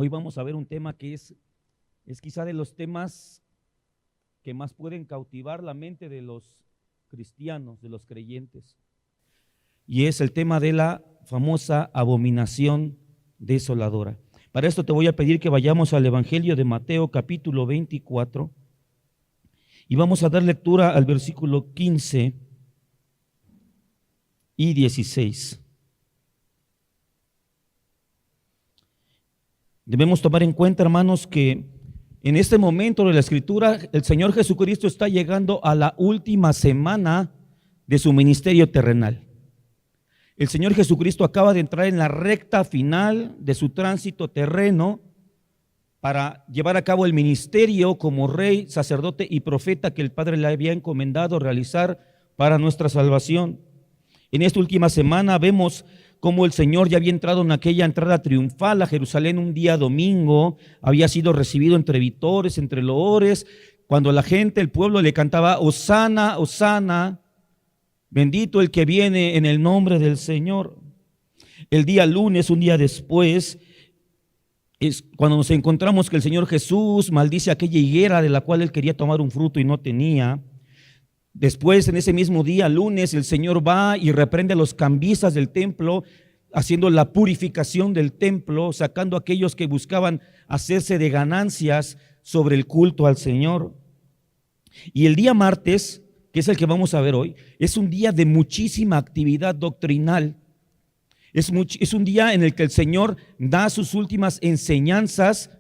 Hoy vamos a ver un tema que es quizá de los temas que más pueden cautivar la mente de los cristianos, de los creyentes. Y es el tema de la famosa abominación desoladora. Para esto te voy a pedir que vayamos al Evangelio de Mateo capítulo 24 y vamos a dar lectura al versículo 15 y 16. Debemos tomar en cuenta, hermanos, que en este momento de la Escritura el Señor Jesucristo está llegando a la última semana de su ministerio terrenal. El Señor Jesucristo acaba de entrar en la recta final de su tránsito terreno para llevar a cabo el ministerio como rey, sacerdote y profeta que el Padre le había encomendado realizar para nuestra salvación. En esta última semana vemos cómo el Señor ya había entrado en aquella entrada triunfal a Jerusalén un día domingo, había sido recibido entre vítores, entre loores, cuando la gente, el pueblo le cantaba Hosana, Hosana, bendito el que viene en el nombre del Señor. El día lunes, un día después, es cuando nos encontramos que el Señor Jesús maldice aquella higuera de la cual él quería tomar un fruto y no tenía. Después, en ese mismo día, lunes, el Señor va y reprende a los cambistas del templo, haciendo la purificación del templo, sacando a aquellos que buscaban hacerse de ganancias sobre el culto al Señor. Y el día martes, que es el que vamos a ver hoy, es un día de muchísima actividad doctrinal. Es un día en el que el Señor da sus últimas enseñanzas.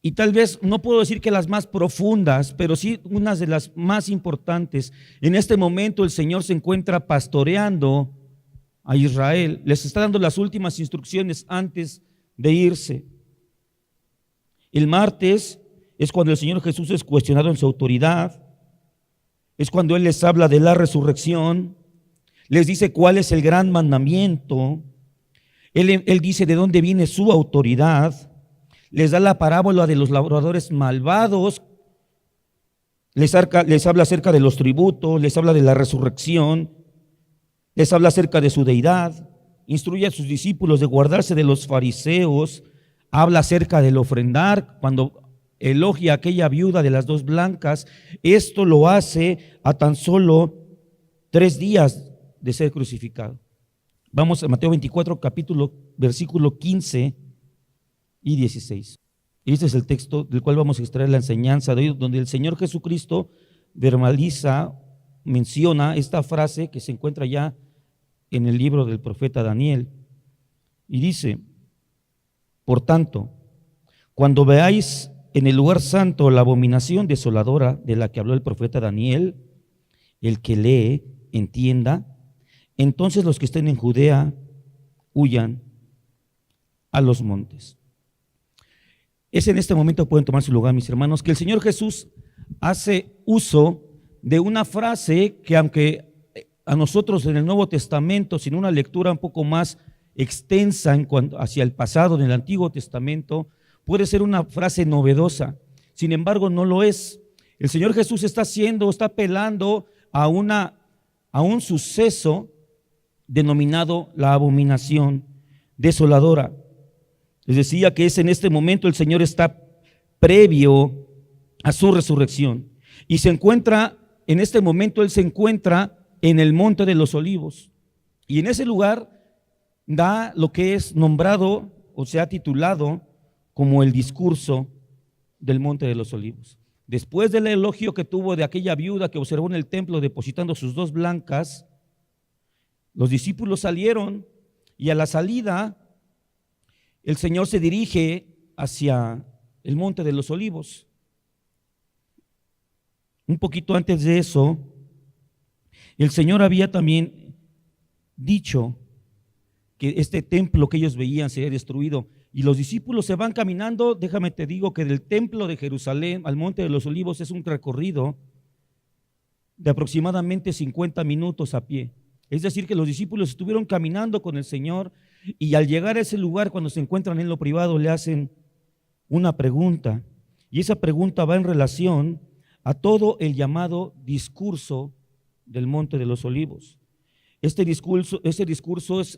Y tal vez, no puedo decir que las más profundas, pero sí unas de las más importantes. En este momento el Señor se encuentra pastoreando a Israel. Les está dando las últimas instrucciones antes de irse. El martes es cuando el Señor Jesús es cuestionado en su autoridad. Es cuando Él les habla de la resurrección. Les dice cuál es el gran mandamiento. Él dice de dónde viene su autoridad. Les da la parábola de los labradores malvados, les habla acerca de los tributos, les habla de la resurrección, les habla acerca de su deidad, instruye a sus discípulos de guardarse de los fariseos, habla acerca del ofrendar, cuando elogia a aquella viuda de las dos blancas. Esto lo hace a tan solo 3 días de ser crucificado. Vamos a Mateo 24, versículo 15 y 16. Este es el texto del cual vamos a extraer la enseñanza de hoy, donde el Señor Jesucristo verbaliza, menciona esta frase que se encuentra ya en el libro del profeta Daniel. Y dice: por tanto, cuando veáis en el lugar santo la abominación desoladora de la que habló el profeta Daniel, el que lee, entienda, entonces los que estén en Judea huyan a los montes. Es en este momento, pueden tomar su lugar, mis hermanos, que el Señor Jesús hace uso de una frase que, aunque a nosotros en el Nuevo Testamento, sin una lectura un poco más extensa hacia el pasado en el Antiguo Testamento, puede ser una frase novedosa. Sin embargo, no lo es. El Señor Jesús está apelando a un suceso denominado la abominación desoladora. Les decía que es en este momento el Señor está previo a su resurrección y en este momento Él se encuentra en el Monte de los Olivos, y en ese lugar da lo que es nombrado o se ha titulado como el discurso del Monte de los Olivos. Después del elogio que tuvo de aquella viuda que observó en el templo depositando sus 2 blancas, los discípulos salieron, y a la salida el Señor se dirige hacia el Monte de los Olivos. Un poquito antes de eso, el Señor había también dicho que este templo que ellos veían sería destruido, y los discípulos se van caminando. Déjame te digo que del templo de Jerusalén al Monte de los Olivos es un recorrido de aproximadamente 50 minutos a pie. Es decir, que los discípulos estuvieron caminando con el Señor, y al llegar a ese lugar, cuando se encuentran en lo privado, le hacen una pregunta, y esa pregunta va en relación a todo el llamado discurso del Monte de los Olivos. Este discurso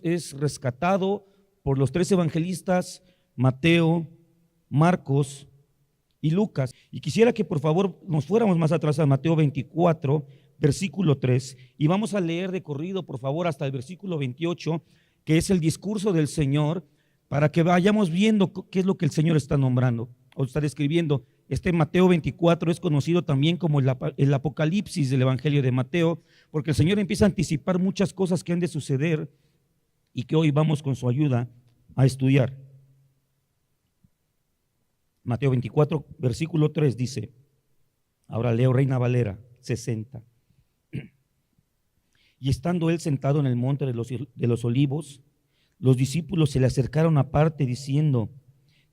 es rescatado por los 3 evangelistas, Mateo, Marcos y Lucas. Y quisiera que por favor nos fuéramos más atrás a Mateo 24, versículo 3, y vamos a leer de corrido, por favor, hasta el versículo 28, que es el discurso del Señor, para que vayamos viendo qué es lo que el Señor está nombrando o está describiendo. Este Mateo 24 es conocido también como el Apocalipsis del Evangelio de Mateo, porque el Señor empieza a anticipar muchas cosas que han de suceder y que hoy vamos con su ayuda a estudiar. Mateo 24, versículo 3 dice, ahora leo Reina Valera 60. Y estando él sentado en el monte de los olivos, los discípulos se le acercaron aparte diciendo,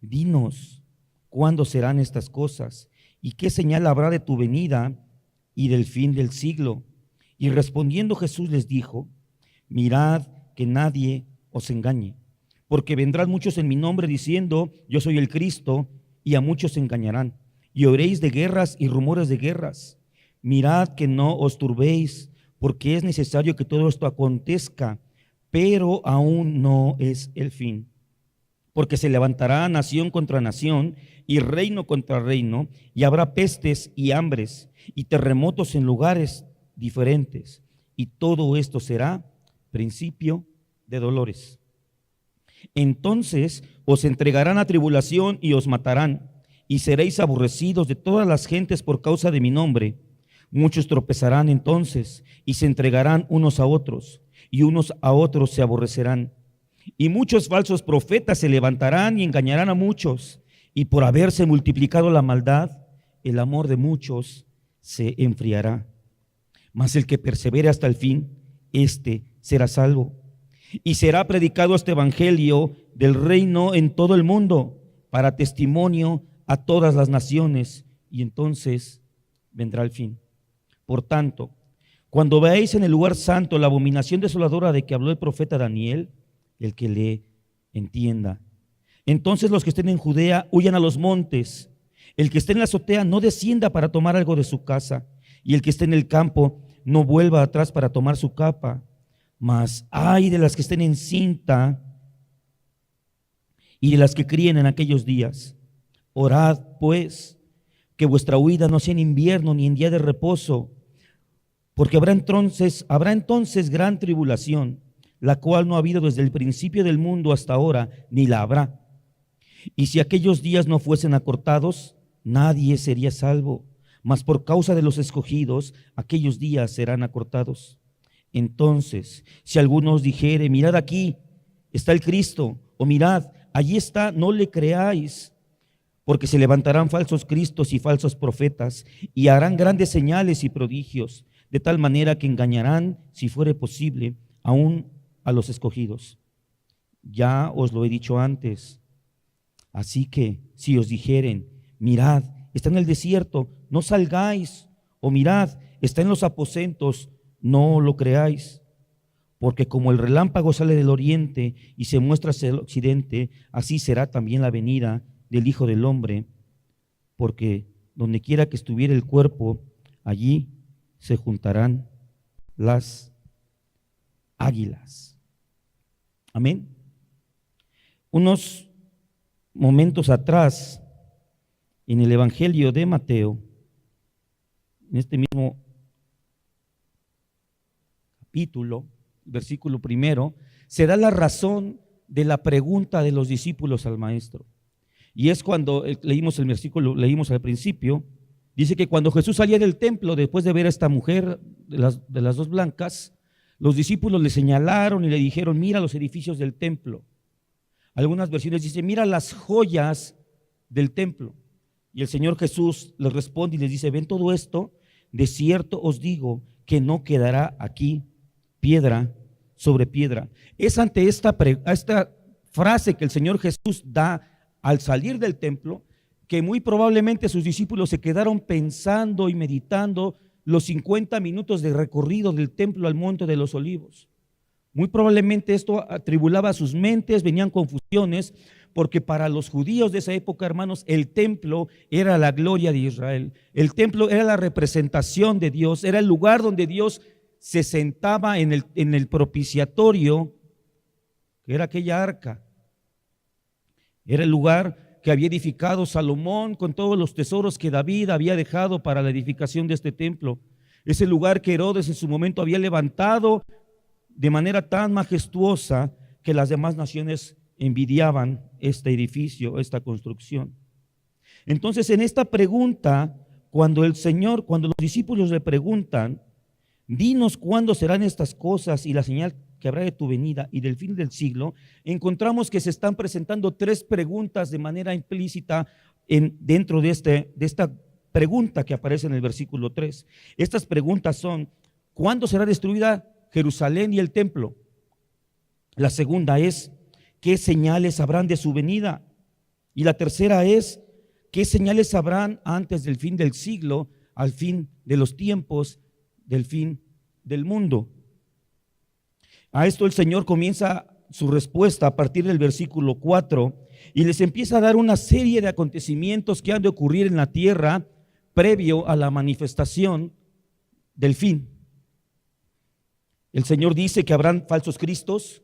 dinos, ¿cuándo serán estas cosas? ¿Y qué señal habrá de tu venida y del fin del siglo? Y respondiendo Jesús les dijo, mirad que nadie os engañe, porque vendrán muchos en mi nombre diciendo, yo soy el Cristo, y a muchos engañarán. Y oiréis de guerras y rumores de guerras. Mirad que no os turbéis, porque es necesario que todo esto acontezca, pero aún no es el fin. Porque se levantará nación contra nación y reino contra reino, y habrá pestes y hambres y terremotos en lugares diferentes. Y todo esto será principio de dolores. Entonces os entregarán a tribulación y os matarán, y seréis aborrecidos de todas las gentes por causa de mi nombre. Muchos tropezarán entonces y se entregarán unos a otros, y unos a otros se aborrecerán. Y muchos falsos profetas se levantarán y engañarán a muchos, y por haberse multiplicado la maldad, el amor de muchos se enfriará. Mas el que persevere hasta el fin, éste será salvo. Y será predicado este evangelio del reino en todo el mundo, para testimonio a todas las naciones, y entonces vendrá el fin. Por tanto, cuando veáis en el lugar santo la abominación desoladora de que habló el profeta Daniel, el que le entienda. Entonces los que estén en Judea huyan a los montes. El que esté en la azotea no descienda para tomar algo de su casa, y el que esté en el campo no vuelva atrás para tomar su capa. Mas ay de las que estén en cinta y de las que críen en aquellos días. Orad pues que vuestra huida no sea en invierno ni en día de reposo, porque habrá entonces gran tribulación, la cual no ha habido desde el principio del mundo hasta ahora, ni la habrá. Y si aquellos días no fuesen acortados, nadie sería salvo, mas por causa de los escogidos, aquellos días serán acortados. Entonces, si alguno os dijere, mirad aquí está el Cristo, o mirad, allí está, no le creáis, porque se levantarán falsos cristos y falsos profetas, y harán grandes señales y prodigios, de tal manera que engañarán, si fuere posible, aún a los escogidos. Ya os lo he dicho antes. Así que si os dijeren, mirad, está en el desierto, no salgáis, o mirad, está en los aposentos, no lo creáis, porque como el relámpago sale del oriente y se muestra hacia el occidente, así será también la venida del Hijo del Hombre, porque donde quiera que estuviera el cuerpo, allí se juntarán las águilas. Amén. Unos momentos atrás, en el Evangelio de Mateo, en este mismo capítulo, versículo 1, se da la razón de la pregunta de los discípulos al maestro. Y es cuando leímos el versículo, leímos al principio, dice que cuando Jesús salía del templo, después de ver a esta mujer de las dos blancas, los discípulos le señalaron y le dijeron, mira los edificios del templo. Algunas versiones dicen, mira las joyas del templo. Y el Señor Jesús les responde y les dice, ven todo esto, de cierto os digo que no quedará aquí piedra sobre piedra. Es ante esta frase que el Señor Jesús da al salir del templo, que muy probablemente sus discípulos se quedaron pensando y meditando los 50 minutos de recorrido del templo al monte de los olivos. Muy probablemente esto atribulaba sus mentes, venían confusiones, porque para los judíos de esa época, hermanos, el templo era la gloria de Israel. El templo era la representación de Dios, era el lugar donde Dios se sentaba en el propiciatorio, que era aquella arca. Era el lugar que había edificado Salomón con todos los tesoros que David había dejado para la edificación de este templo. Ese lugar que Herodes en su momento había levantado de manera tan majestuosa que las demás naciones envidiaban este edificio, esta construcción. Entonces, en esta pregunta, cuando los discípulos le preguntan, dinos cuándo serán estas cosas y la señal que habrá de tu venida y del fin del siglo, encontramos que se están presentando tres preguntas de manera implícita dentro de esta pregunta que aparece en el versículo 3. Estas preguntas son: ¿cuándo será destruida Jerusalén y el templo? La segunda es: ¿qué señales habrán de su venida? Y la tercera es: ¿qué señales habrán antes del fin del siglo, al fin de los tiempos, del fin del mundo? A esto el Señor comienza su respuesta a partir del versículo 4 y les empieza a dar una serie de acontecimientos que han de ocurrir en la tierra previo a la manifestación del fin. El Señor dice que habrán falsos cristos,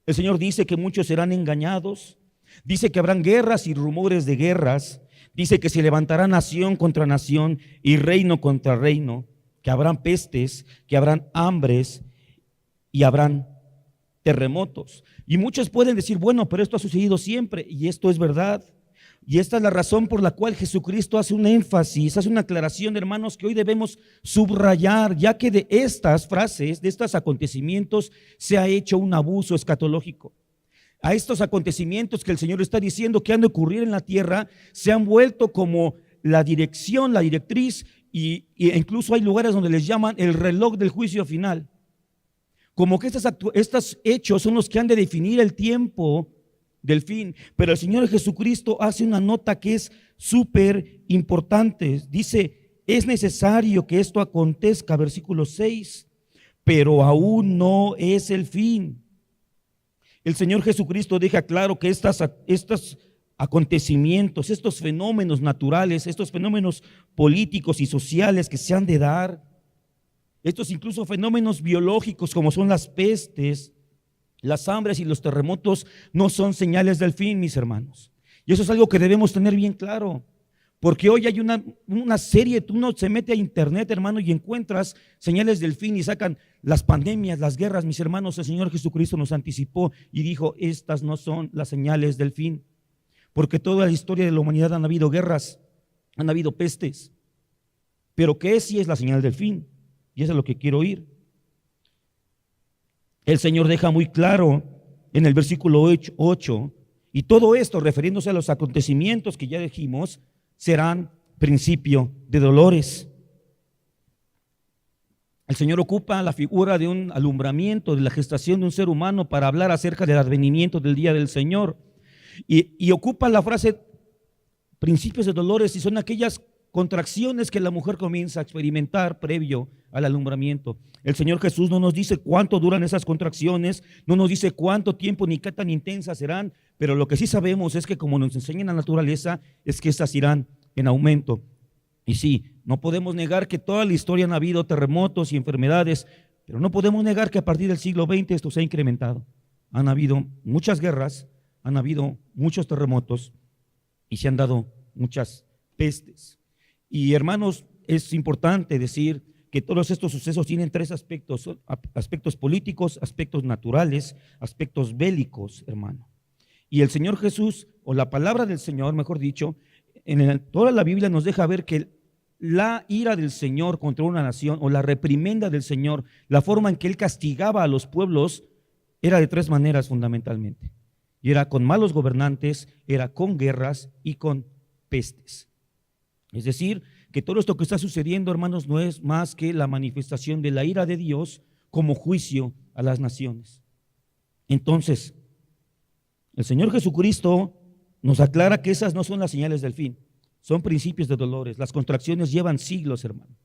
el Señor dice que muchos serán engañados, dice que habrán guerras y rumores de guerras, dice que se levantará nación contra nación y reino contra reino, que habrán pestes, que habrán hambres y habrán terremotos. Y muchos pueden decir: bueno, pero esto ha sucedido siempre, y esto es verdad. Y esta es la razón por la cual Jesucristo hace un énfasis, hace una aclaración, hermanos, que hoy debemos subrayar, ya que de estas frases, de estos acontecimientos, se ha hecho un abuso escatológico. A estos acontecimientos que el Señor está diciendo que han de ocurrir en la tierra, se han vuelto como la dirección, la directriz, y incluso hay lugares donde les llaman el reloj del juicio final. Como que estos hechos son los que han de definir el tiempo del fin. Pero el Señor Jesucristo hace una nota que es súper importante. Dice: es necesario que esto acontezca, versículo 6, pero aún no es el fin. El Señor Jesucristo deja claro que estos acontecimientos, estos fenómenos naturales, estos fenómenos políticos y sociales que se han de dar, estos incluso fenómenos biológicos como son las pestes, las hambres y los terremotos, no son señales del fin, mis hermanos. Y eso es algo que debemos tener bien claro, porque hoy hay una serie, uno se mete a internet, hermano, y encuentras señales del fin y sacan las pandemias, las guerras. Mis hermanos, el Señor Jesucristo nos anticipó y dijo: estas no son las señales del fin, porque toda la historia de la humanidad han habido guerras, han habido pestes, pero ¿qué sí es la señal del fin? Y eso es lo que quiero oír. El Señor deja muy claro en el versículo 8, y todo esto, refiriéndose a los acontecimientos que ya dijimos, serán principio de dolores. El Señor ocupa la figura de un alumbramiento, de la gestación de un ser humano, para hablar acerca del advenimiento del día del Señor. Y ocupa la frase principios de dolores, y son aquellas contracciones que la mujer comienza a experimentar previo al alumbramiento. El Señor Jesús no nos dice cuánto duran esas contracciones, no nos dice cuánto tiempo ni qué tan intensas serán, pero lo que sí sabemos es que, como nos enseña la naturaleza, es que estas irán en aumento. Y sí, no podemos negar que toda la historia han habido terremotos y enfermedades, pero no podemos negar que a partir del siglo XX esto se ha incrementado. Han habido muchas guerras, han habido muchos terremotos y se han dado muchas pestes. Y hermanos, es importante decir que todos estos sucesos tienen tres aspectos: aspectos políticos, aspectos naturales, aspectos bélicos, hermano. Y el Señor Jesús, o la palabra del Señor, mejor dicho, toda la Biblia nos deja ver que la ira del Señor contra una nación, o la reprimenda del Señor, la forma en que Él castigaba a los pueblos, era de tres maneras fundamentalmente. Y era con malos gobernantes, era con guerras y con pestes. Es decir, que todo esto que está sucediendo, hermanos, no es más que la manifestación de la ira de Dios como juicio a las naciones. Entonces, el Señor Jesucristo nos aclara que esas no son las señales del fin, son principios de dolores. Las contracciones llevan siglos, hermano.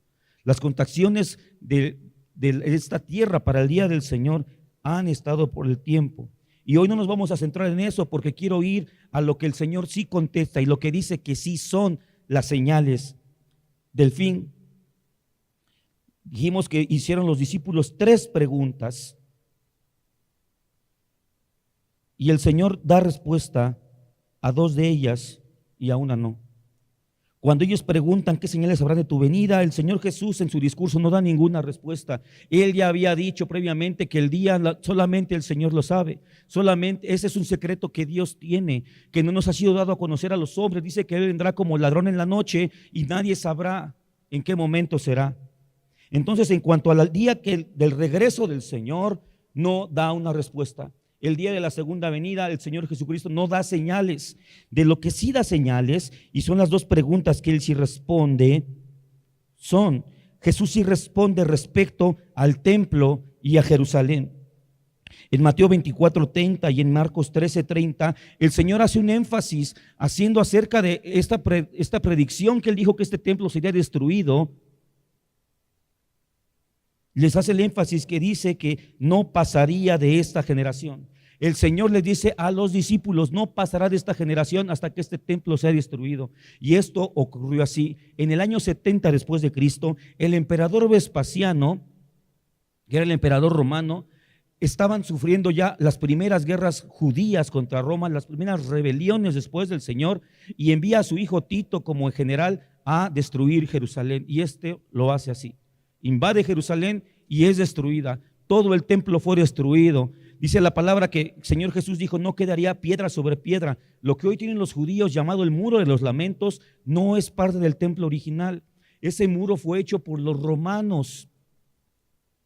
Las contracciones de esta tierra para el día del Señor han estado por el tiempo. Y hoy no nos vamos a centrar en eso, porque quiero ir a lo que el Señor sí contesta y lo que dice que sí son las señales del fin. Dijimos que hicieron los discípulos tres preguntas y el Señor da respuesta a dos de ellas y a una no. Cuando ellos preguntan qué señales habrá de tu venida, el Señor Jesús en su discurso no da ninguna respuesta. Él ya había dicho previamente que el día solamente el Señor lo sabe. Solamente ese es un secreto que Dios tiene, que no nos ha sido dado a conocer a los hombres. Dice que Él vendrá como ladrón en la noche y nadie sabrá en qué momento será. Entonces, en cuanto al día del regreso del Señor, no da una respuesta. El día de la segunda venida, el Señor Jesucristo no da señales. De lo que sí da señales, y son las dos preguntas que Él sí responde, Jesús sí responde respecto al templo y a Jerusalén. En Mateo 24:30 y en Marcos 13:30, el Señor hace un énfasis haciendo acerca de esta predicción que Él dijo que este templo sería destruido. Les hace el énfasis que dice que no pasaría de esta generación. El Señor les dice a los discípulos, no pasará de esta generación hasta que este templo sea destruido. Y esto ocurrió así. En el año 70 después de Cristo, el emperador Vespasiano, que era el emperador romano, estaban sufriendo ya las primeras guerras judías contra Roma, las primeras rebeliones después del Señor, y envía a su hijo Tito como general a destruir Jerusalén. Y lo hace así. Invade Jerusalén y es destruida. Todo el templo fue destruido. Dice la palabra que el Señor Jesús dijo, no quedaría piedra sobre piedra. Lo que hoy tienen los judíos llamado el muro de los lamentos no es parte del templo original. Ese muro fue hecho por los romanos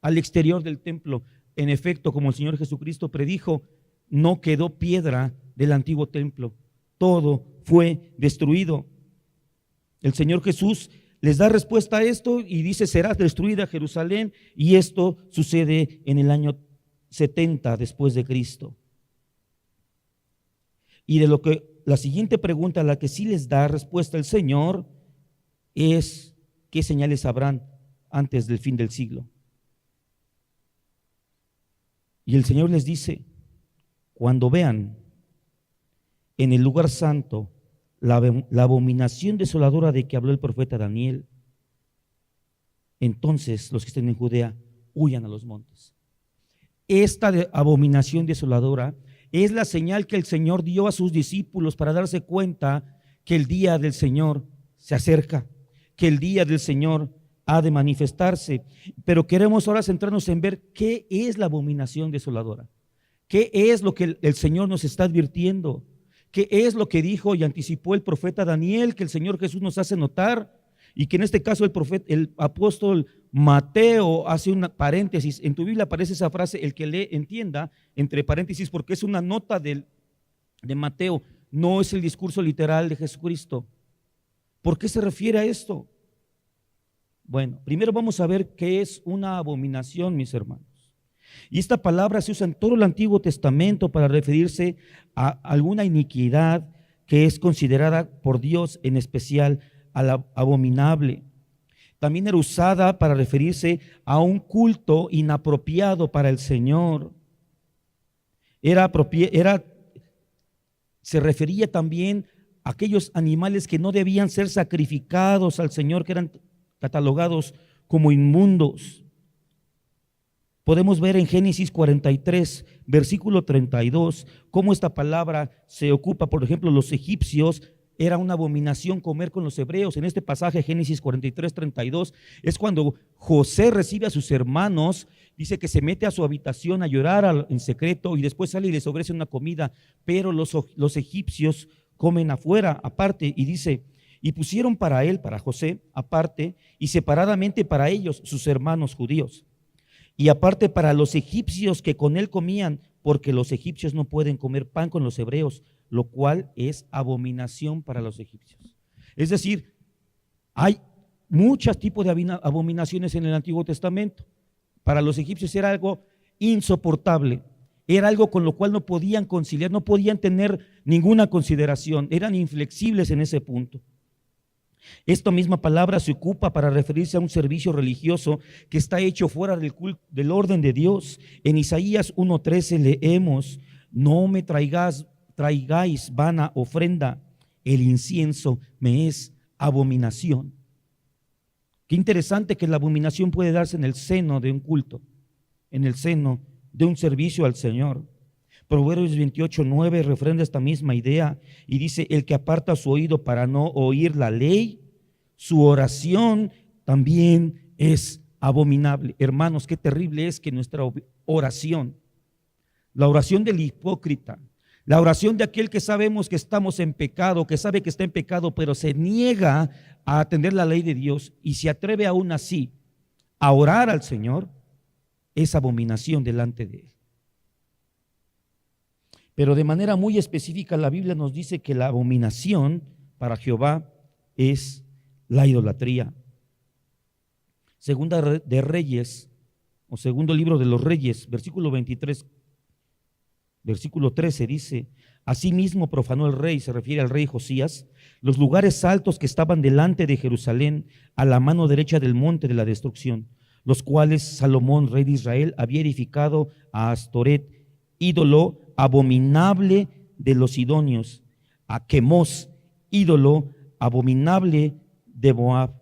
al exterior del templo. En efecto, como el Señor Jesucristo predijo, no quedó piedra del antiguo templo. Todo fue destruido. El Señor Jesús les da respuesta a esto y dice, será destruida Jerusalén, y esto sucede en el año 70 después de Cristo. Y la siguiente pregunta a la que sí les da respuesta el Señor es, ¿qué señales habrán antes del fin del siglo? Y el Señor les dice, cuando vean en el lugar santo la abominación desoladora de que habló el profeta Daniel, entonces los que estén en Judea huyan a los montes. Esta abominación desoladora es la señal que el Señor dio a sus discípulos para darse cuenta que el día del Señor se acerca, que el día del Señor ha de manifestarse. Pero queremos ahora centrarnos en ver qué es la abominación desoladora, qué es lo que el Señor nos está advirtiendo. ¿Qué es lo que dijo y anticipó el profeta Daniel, que el Señor Jesús nos hace notar? Y que en este caso el apóstol Mateo hace una paréntesis. En tu Biblia aparece esa frase, el que lee entienda, entre paréntesis, porque es una nota de Mateo, no es el discurso literal de Jesucristo. ¿Por qué se refiere a esto? Bueno, primero vamos a ver qué es una abominación, mis hermanos. Y esta palabra se usa en todo el Antiguo Testamento para referirse a alguna iniquidad que es considerada por Dios, en especial a la abominable. También era usada para referirse a un culto inapropiado para el Señor. Se refería también a aquellos animales que no debían ser sacrificados al Señor, que eran catalogados como inmundos. Podemos ver en Génesis 43, versículo 32, cómo esta palabra se ocupa. Por ejemplo, los egipcios, era una abominación comer con los hebreos. En este pasaje, Génesis 43, 32, es cuando José recibe a sus hermanos, dice que se mete a su habitación a llorar en secreto y después sale y les ofrece una comida, pero los egipcios comen afuera, aparte, y dice, y pusieron para él, para José, aparte, y separadamente para ellos, sus hermanos judíos. Y aparte para los egipcios que con él comían, porque los egipcios no pueden comer pan con los hebreos, lo cual es abominación para los egipcios. Es decir, hay muchos tipos de abominaciones en el Antiguo Testamento. Para los egipcios era algo insoportable, era algo con lo cual no podían conciliar, no podían tener ninguna consideración, eran inflexibles en ese punto. Esta misma palabra se ocupa para referirse a un servicio religioso que está hecho fuera del orden de Dios. En Isaías 1:13 leemos, no me traigáis vana ofrenda, el incienso me es abominación. Qué interesante que la abominación puede darse en el seno de un culto, en el seno de un servicio al Señor. Proverbios 28:9 refrenda esta misma idea y dice: el que aparta su oído para no oír la ley, su oración también es abominable. Hermanos, qué terrible es que nuestra oración, la oración del hipócrita, la oración de aquel que sabemos que estamos en pecado, que sabe que está en pecado, pero se niega a atender la ley de Dios y se atreve aún así a orar al Señor, es abominación delante de Él. Pero de manera muy específica la Biblia nos dice que la abominación para Jehová es la idolatría. Segunda de Reyes, o segundo libro de los Reyes, versículo 23, versículo 13 dice: asimismo profanó el rey, se refiere al rey Josías, los lugares altos que estaban delante de Jerusalén, a la mano derecha del monte de la destrucción, los cuales Salomón, rey de Israel, había edificado a Astoret, ídolo abominable de los sidonios, a Quemos, ídolo abominable de Moab,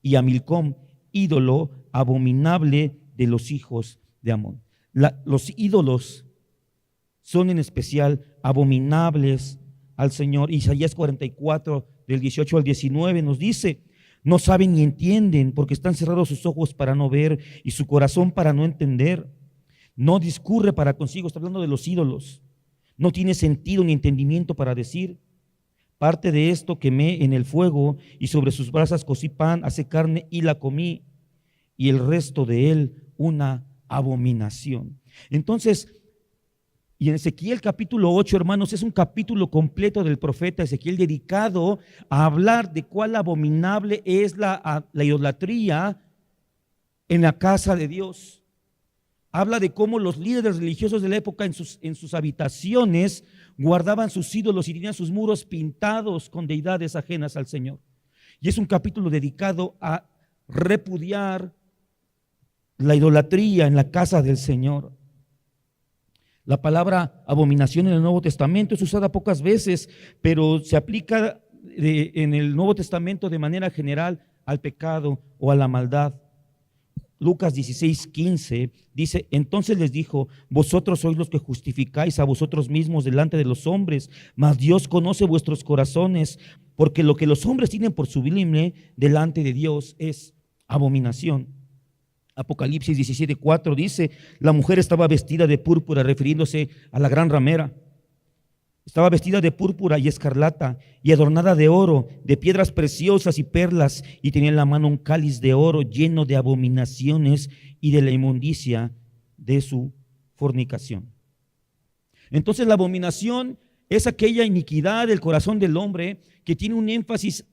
y a Milcom, ídolo abominable de los hijos de Amón. Los ídolos son en especial abominables al Señor. Isaías 44, del 18 al 19 nos dice: no saben ni entienden, porque están cerrados sus ojos para no ver y su corazón para no entender. No discurre para consigo, está hablando de los ídolos. No tiene sentido ni entendimiento para decir: parte de esto quemé en el fuego y sobre sus brasas cocí pan, hace carne y la comí, y el resto de él una abominación. Entonces, y en Ezequiel capítulo 8, hermanos, es un capítulo completo del profeta Ezequiel dedicado a hablar de cuál abominable es la idolatría en la casa de Dios. Habla de cómo los líderes religiosos de la época en sus habitaciones guardaban sus ídolos y tenían sus muros pintados con deidades ajenas al Señor. Y es un capítulo dedicado a repudiar la idolatría en la casa del Señor. La palabra abominación en el Nuevo Testamento es usada pocas veces, pero se aplica en el Nuevo Testamento de manera general al pecado o a la maldad. Lucas 16:15 dice: entonces les dijo: vosotros sois los que justificáis a vosotros mismos delante de los hombres, mas Dios conoce vuestros corazones, porque lo que los hombres tienen por sublime delante de Dios es abominación. Apocalipsis 17:4 dice: la mujer estaba vestida de púrpura, refiriéndose a la gran ramera. Estaba vestida de púrpura y escarlata y adornada de oro, de piedras preciosas y perlas, y tenía en la mano un cáliz de oro lleno de abominaciones y de la inmundicia de su fornicación. Entonces la abominación es aquella iniquidad del corazón del hombre que tiene un énfasis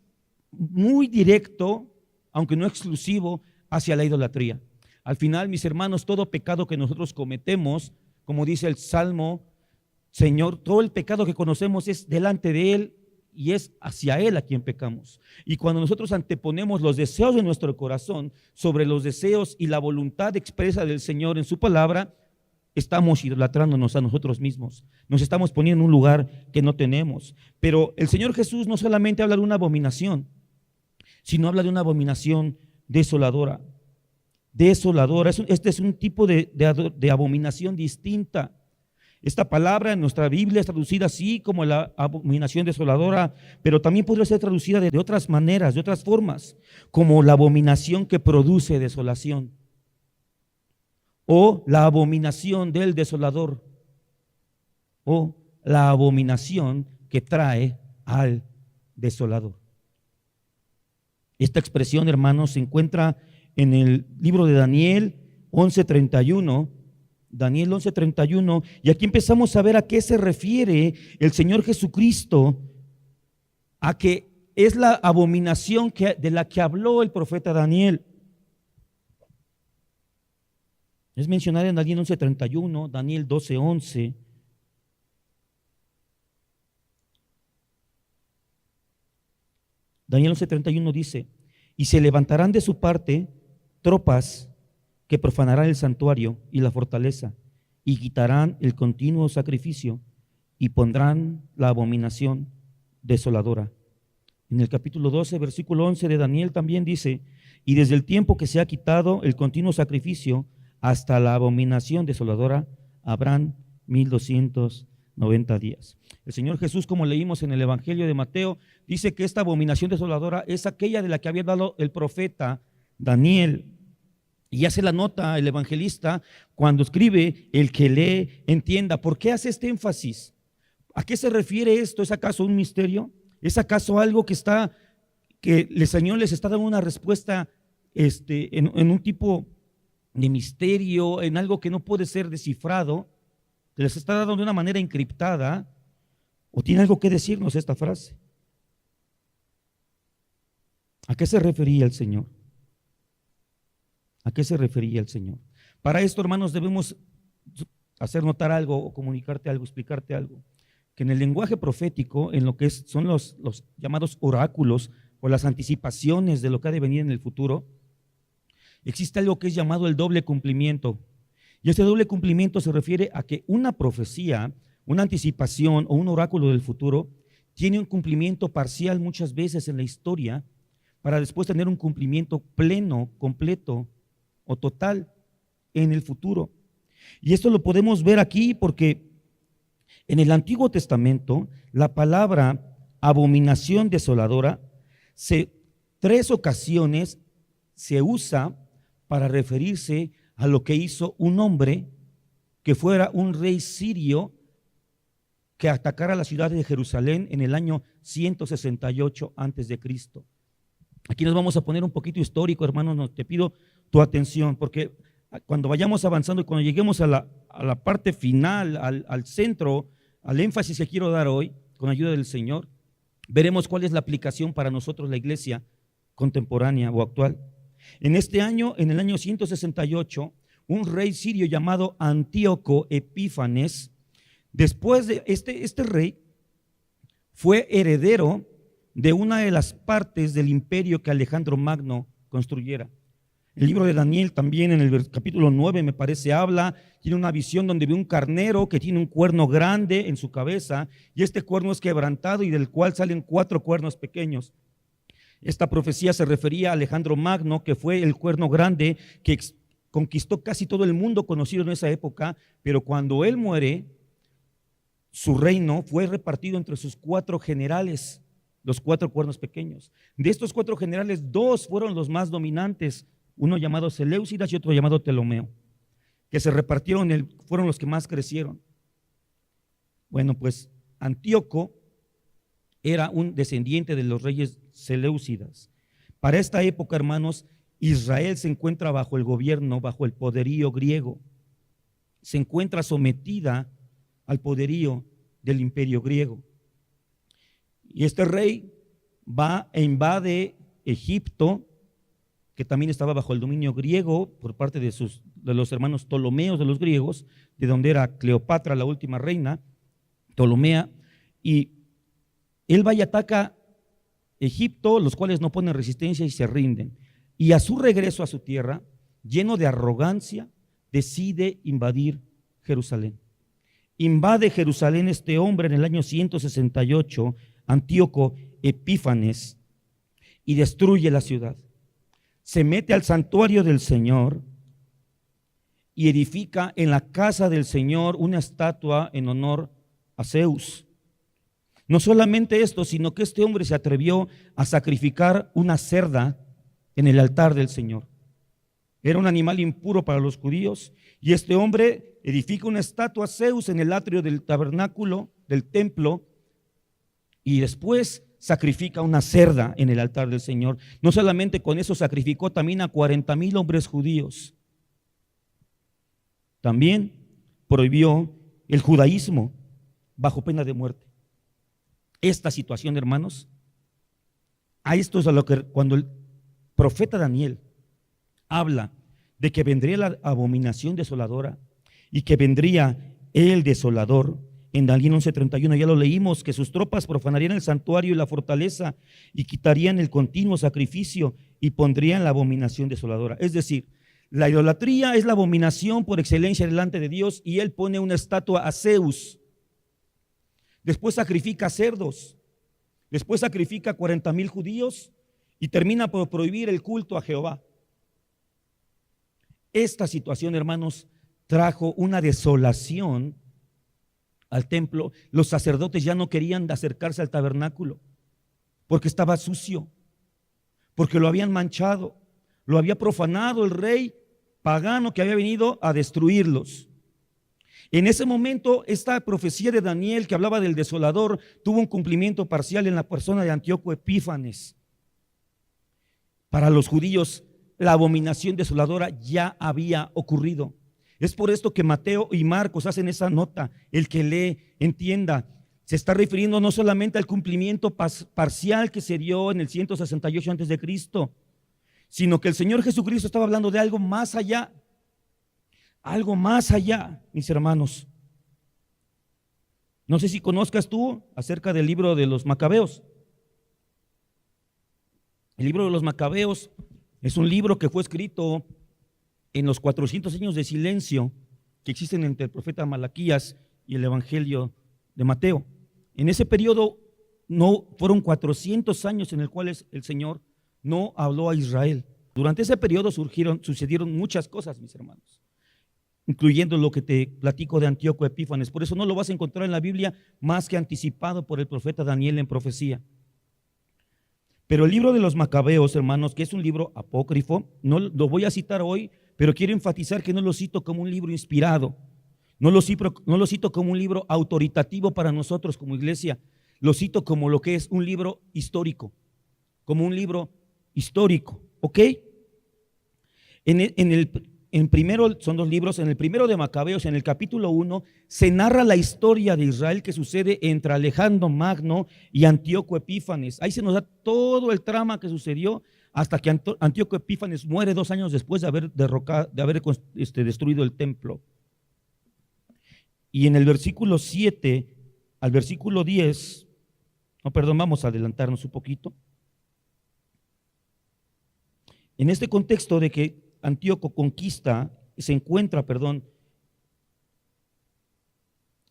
muy directo, aunque no exclusivo, hacia la idolatría. Al final, mis hermanos, todo pecado que nosotros cometemos, como dice el Salmo, Señor, todo el pecado que conocemos es delante de Él y es hacia Él a quien pecamos. Y cuando nosotros anteponemos los deseos de nuestro corazón sobre los deseos y la voluntad expresa del Señor en su palabra, estamos idolatrándonos a nosotros mismos. Nos estamos poniendo en un lugar que no tenemos. Pero el Señor Jesús no solamente habla de una abominación, sino habla de una abominación desoladora. Desoladora. Este es un tipo de abominación distinta. Esta palabra en nuestra Biblia es traducida así como la abominación desoladora, pero también podría ser traducida de otras maneras, de otras formas, como la abominación que produce desolación, o la abominación del desolador, o la abominación que trae al desolador. Esta expresión, hermanos, se encuentra en el libro de Daniel 11:31. Daniel 11:31, y aquí empezamos a ver a qué se refiere el Señor Jesucristo, a que es la abominación de la que habló el profeta Daniel. Es mencionada en Daniel 11:31, Daniel 12:11. Daniel 11:31 dice: y se levantarán de su parte tropas que profanarán el santuario y la fortaleza, y quitarán el continuo sacrificio, y pondrán la abominación desoladora. En el capítulo 12, versículo 11 de Daniel también dice: y desde el tiempo que se ha quitado el continuo sacrificio hasta la abominación desoladora, habrán 1290 días. El Señor Jesús, como leímos en el Evangelio de Mateo, dice que esta abominación desoladora es aquella de la que había hablado el profeta Daniel. Y hace la nota el evangelista cuando escribe: el que lee entienda. ¿Por qué hace este énfasis? ¿A qué se refiere esto? ¿Es acaso un misterio? ¿Es acaso algo que el Señor les está dando una respuesta en un tipo de misterio, en algo que no puede ser descifrado, que les está dando de una manera encriptada? ¿O tiene algo que decirnos esta frase? ¿A qué se refería el Señor? ¿A qué se refería el Señor? Para esto, hermanos, debemos hacer notar algo o comunicarte algo, explicarte algo. Que en el lenguaje profético, en lo que son los llamados oráculos o las anticipaciones de lo que ha de venir en el futuro, existe algo que es llamado el doble cumplimiento. Y este doble cumplimiento se refiere a que una profecía, una anticipación o un oráculo del futuro tiene un cumplimiento parcial muchas veces en la historia para después tener un cumplimiento pleno, completo o total en el futuro. Y esto lo podemos ver aquí porque en el Antiguo Testamento la palabra abominación desoladora 3 ocasiones se usa para referirse a lo que hizo un hombre que fuera un rey sirio que atacara la ciudad de Jerusalén en el año 168 antes de Cristo. Aquí nos vamos a poner un poquito histórico, hermanos, te pido tu atención, porque cuando vayamos avanzando y cuando lleguemos a la parte final, al centro, al énfasis que quiero dar hoy, con ayuda del Señor, veremos cuál es la aplicación para nosotros, la iglesia contemporánea o actual. En este año, en el año 168, un rey sirio llamado Antíoco Epífanes, después de este rey, fue heredero de una de las partes del imperio que Alejandro Magno construyera. El libro de Daniel también en el capítulo 9 me parece tiene una visión donde ve un carnero que tiene un cuerno grande en su cabeza y este cuerno es quebrantado y del cual salen 4 cuernos pequeños. Esta profecía se refería a Alejandro Magno, que fue el cuerno grande que conquistó casi todo el mundo conocido en esa época, pero cuando él muere, su reino fue repartido entre sus 4 generales, los 4 cuernos pequeños. De estos 4 generales, 2 fueron los más dominantes, uno llamado Seleucidas y otro llamado Ptolomeo, que se repartieron, fueron los que más crecieron. Bueno, pues Antíoco era un descendiente de los reyes Seleucidas. Para esta época, hermanos, Israel se encuentra bajo el gobierno, bajo el poderío griego. Se encuentra sometida al poderío del imperio griego. Y este rey va e invade Egipto, que también estaba bajo el dominio griego por parte de los hermanos Ptolomeos de los griegos, de donde era Cleopatra, la última reina, Ptolomea, y él va y ataca Egipto, los cuales no ponen resistencia y se rinden. Y a su regreso a su tierra, lleno de arrogancia, decide invadir Jerusalén. Invade Jerusalén este hombre en el año 168, Antíoco Epífanes, y destruye la ciudad. Se mete al santuario del Señor y edifica en la casa del Señor una estatua en honor a Zeus. No solamente esto, sino que este hombre se atrevió a sacrificar una cerda en el altar del Señor. Era un animal impuro para los judíos y este hombre edifica una estatua a Zeus en el atrio del tabernáculo, del templo, y después sacrifica una cerda en el altar del Señor. No solamente con eso, sacrificó también a 40,000 hombres judíos. También prohibió el judaísmo bajo pena de muerte. Esta situación, hermanos, a esto es a lo que cuando el profeta Daniel habla de que vendría la abominación desoladora y que vendría el desolador, en Daniel 11:31 ya lo leímos, que sus tropas profanarían el santuario y la fortaleza y quitarían el continuo sacrificio y pondrían la abominación desoladora. Es decir, la idolatría es la abominación por excelencia delante de Dios y él pone una estatua a Zeus. Después sacrifica cerdos, después sacrifica 40,000 judíos y termina por prohibir el culto a Jehová. Esta situación, hermanos, trajo una desolación al templo, los sacerdotes ya no querían acercarse al tabernáculo porque estaba sucio, porque lo habían manchado, lo había profanado el rey pagano que había venido a destruirlos. En ese momento, esta profecía de Daniel que hablaba del desolador tuvo un cumplimiento parcial en la persona de Antíoco Epífanes. Para los judíos, la abominación desoladora ya había ocurrido. Es por esto que Mateo y Marcos hacen esa nota. El que lee, entienda, se está refiriendo no solamente al cumplimiento parcial que se dio en el 168 antes de Cristo, sino que el Señor Jesucristo estaba hablando de algo más allá, mis hermanos. No sé si conozcas tú acerca del libro de los Macabeos. El libro de los Macabeos es un libro que fue escrito en los 400 años de silencio que existen entre el profeta Malaquías y el Evangelio de Mateo. En ese periodo no fueron 400 años en el cual el Señor no habló a Israel. Durante ese periodo sucedieron muchas cosas, mis hermanos, incluyendo lo que te platico de Antíoco Epífanes. Por eso no lo vas a encontrar en la Biblia más que anticipado por el profeta Daniel en profecía. Pero el libro de los Macabeos, hermanos, que es un libro apócrifo, no lo voy a citar hoy, pero quiero enfatizar que no lo cito como un libro inspirado, no lo cito como un libro autoritativo para nosotros como iglesia, lo cito como lo que es un libro histórico, como un libro histórico, ¿ok? En primero, son dos libros, en el primero de Macabeos, en el capítulo 1, se narra la historia de Israel que sucede entre Alejandro Magno y Antíoco Epífanes. Ahí se nos da todo el trama que sucedió hasta que Antíoco Epífanes muere 2 años después de haber destruido el templo. Y en el versículo 7 al versículo 10, vamos a adelantarnos un poquito. En este contexto de que Antíoco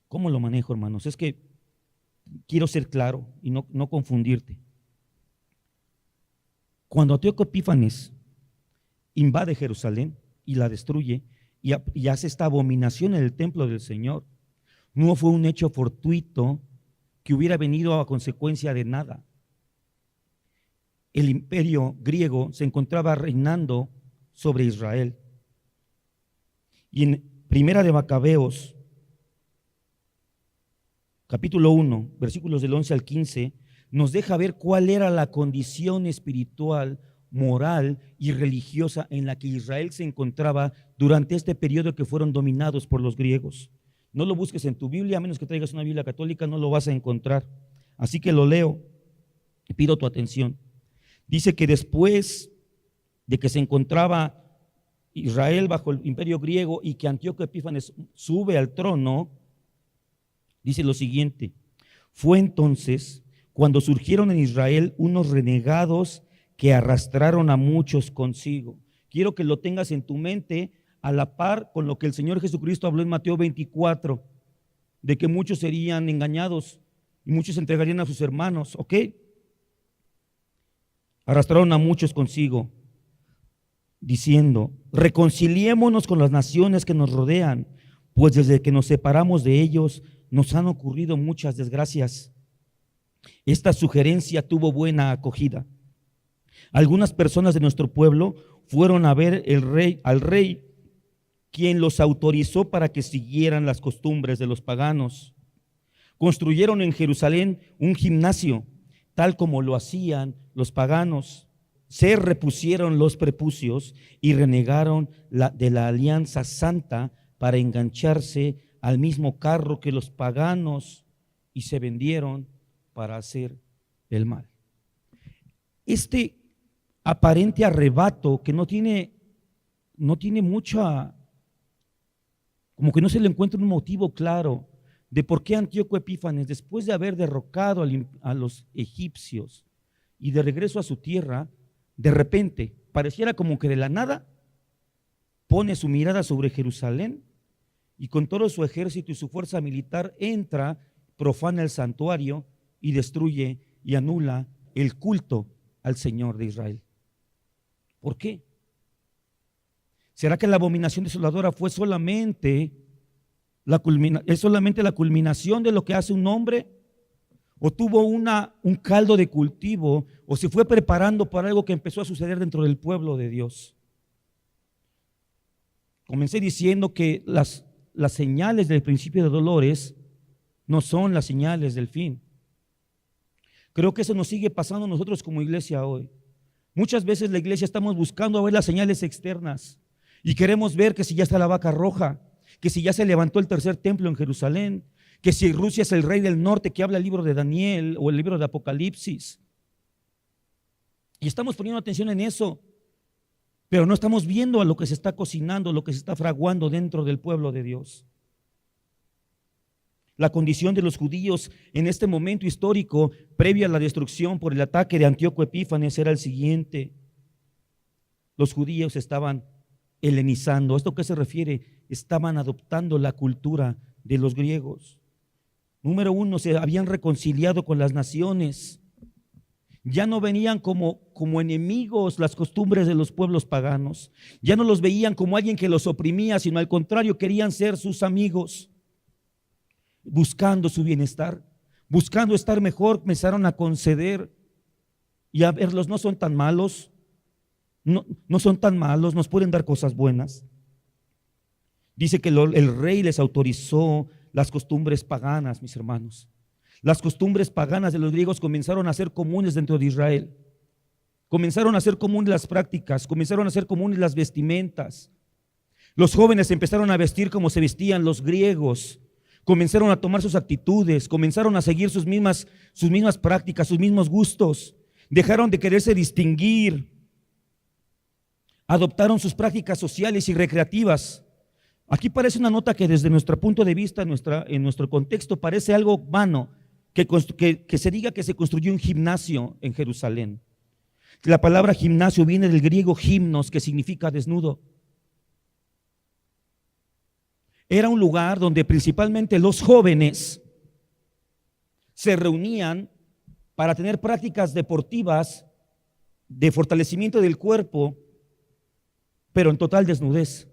¿cómo lo manejo, hermanos? Es que quiero ser claro y no confundirte. Cuando Antíoco Epífanes invade Jerusalén y la destruye y hace esta abominación en el templo del Señor, no fue un hecho fortuito que hubiera venido a consecuencia de nada. El imperio griego se encontraba reinando sobre Israel. Y en Primera de Macabeos, capítulo 1, versículos del 11 al 15, nos deja ver cuál era la condición espiritual, moral y religiosa en la que Israel se encontraba durante este periodo que fueron dominados por los griegos. No lo busques en tu Biblia, a menos que traigas una Biblia católica, no lo vas a encontrar. Así que lo leo y pido tu atención. Dice que después de que se encontraba Israel bajo el imperio griego y que Antíoco Epífanes sube al trono, dice lo siguiente: fue entonces cuando surgieron en Israel unos renegados que arrastraron a muchos consigo. Quiero que lo tengas en tu mente a la par con lo que el Señor Jesucristo habló en Mateo 24, de que muchos serían engañados y muchos entregarían a sus hermanos, ¿ok? Arrastraron a muchos consigo, diciendo: reconciliémonos con las naciones que nos rodean, pues desde que nos separamos de ellos nos han ocurrido muchas desgracias. Esta sugerencia tuvo buena acogida. Algunas personas de nuestro pueblo fueron a ver al rey, quien los autorizó para que siguieran las costumbres de los paganos. Construyeron en Jerusalén un gimnasio, tal como lo hacían los paganos. Se repusieron los prepucios y renegaron de la alianza santa para engancharse al mismo carro que los paganos y se vendieron para hacer el mal. Este aparente arrebato que no tiene mucha, como que no se le encuentra un motivo claro de por qué Antíoco Epífanes, después de haber derrocado a los egipcios y de regreso a su tierra, de repente, pareciera como que de la nada, pone su mirada sobre Jerusalén y con todo su ejército y su fuerza militar entra, profana el santuario y destruye y anula el culto al Señor de Israel. ¿Por qué? ¿Será que la abominación desoladora fue solamente ¿Es solamente la culminación de lo que hace un hombre? ¿O tuvo un caldo de cultivo? ¿O se fue preparando para algo que empezó a suceder dentro del pueblo de Dios? Comencé diciendo que las señales del principio de dolores no son las señales del fin. Creo que eso nos sigue pasando a nosotros como iglesia hoy. Muchas veces la iglesia estamos buscando a ver las señales externas y queremos ver que si ya está la vaca roja, que si ya se levantó el tercer templo en Jerusalén, que si Rusia es el rey del norte que habla el libro de Daniel o el libro de Apocalipsis. Y estamos poniendo atención en eso, pero no estamos viendo a lo que se está cocinando, lo que se está fraguando dentro del pueblo de Dios. La condición de los judíos en este momento histórico, previo a la destrucción por el ataque de Antíoco Epífanes, era el siguiente. Los judíos estaban helenizando. ¿A esto qué se refiere? Estaban adoptando la cultura de los griegos. Número uno, se habían reconciliado con las naciones. Ya no venían como enemigos las costumbres de los pueblos paganos. Ya no los veían como alguien que los oprimía, sino al contrario, querían ser sus amigos. Buscando su bienestar, buscando estar mejor, comenzaron a conceder y a verlos, no son tan malos, no son tan malos, nos pueden dar cosas buenas. Dice que el rey les autorizó las costumbres paganas, mis hermanos. Las costumbres paganas de los griegos comenzaron a ser comunes dentro de Israel. Comenzaron a ser comunes las prácticas, comenzaron a ser comunes las vestimentas. Los jóvenes empezaron a vestir como se vestían los griegos. Comenzaron a tomar sus actitudes, comenzaron a seguir sus mismas prácticas, sus mismos gustos. Dejaron de quererse distinguir. Adoptaron sus prácticas sociales y recreativas. Aquí parece una nota que desde nuestro punto de vista, en nuestro contexto, parece algo vano, que se diga que se construyó un gimnasio en Jerusalén. La palabra gimnasio viene del griego gimnos, que significa desnudo. Era un lugar donde principalmente los jóvenes se reunían para tener prácticas deportivas de fortalecimiento del cuerpo, pero en total desnudez.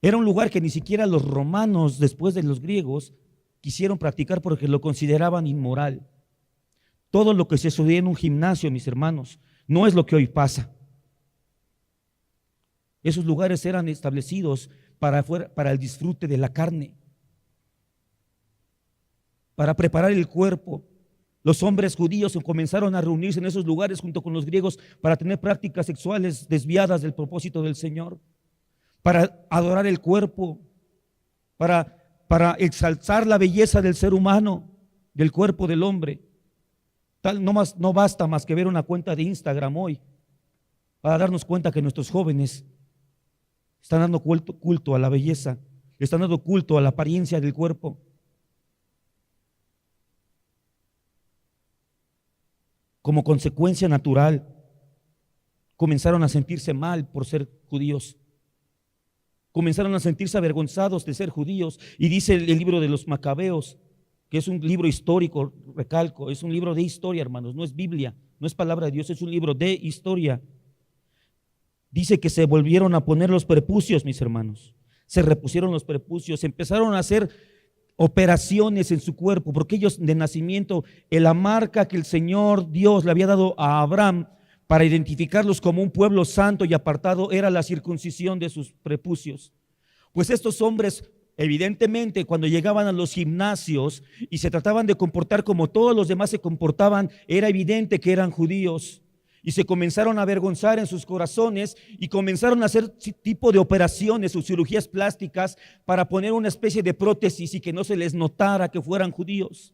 Era un lugar que ni siquiera los romanos, después de los griegos, quisieron practicar porque lo consideraban inmoral. Todo lo que se sucedía en un gimnasio, mis hermanos, no es lo que hoy pasa. Esos lugares eran establecidos para el disfrute de la carne, para preparar el cuerpo. Los hombres judíos comenzaron a reunirse en esos lugares junto con los griegos para tener prácticas sexuales desviadas del propósito del Señor, para adorar el cuerpo, para exaltar la belleza del ser humano, del cuerpo del hombre. No basta más que ver una cuenta de Instagram hoy para darnos cuenta que nuestros jóvenes están dando culto a la belleza, están dando culto a la apariencia del cuerpo. Como consecuencia natural, comenzaron a sentirse mal por ser judíos. Comenzaron a sentirse avergonzados de ser judíos. Y dice el libro de los Macabeos, que es un libro histórico, recalco, es un libro de historia, hermanos, no es Biblia, no es palabra de Dios, es un libro de historia. Dice que se volvieron a poner los prepucios, mis hermanos. Se repusieron los prepucios, empezaron a hacer operaciones en su cuerpo, porque ellos de nacimiento, la marca que el Señor Dios le había dado a Abraham para identificarlos como un pueblo santo y apartado era la circuncisión de sus prepucios. Pues estos hombres, evidentemente, cuando llegaban a los gimnasios y se trataban de comportar como todos los demás se comportaban, era evidente que eran judíos. Y se comenzaron a avergonzar en sus corazones y comenzaron a hacer tipo de operaciones o cirugías plásticas para poner una especie de prótesis y que no se les notara que fueran judíos.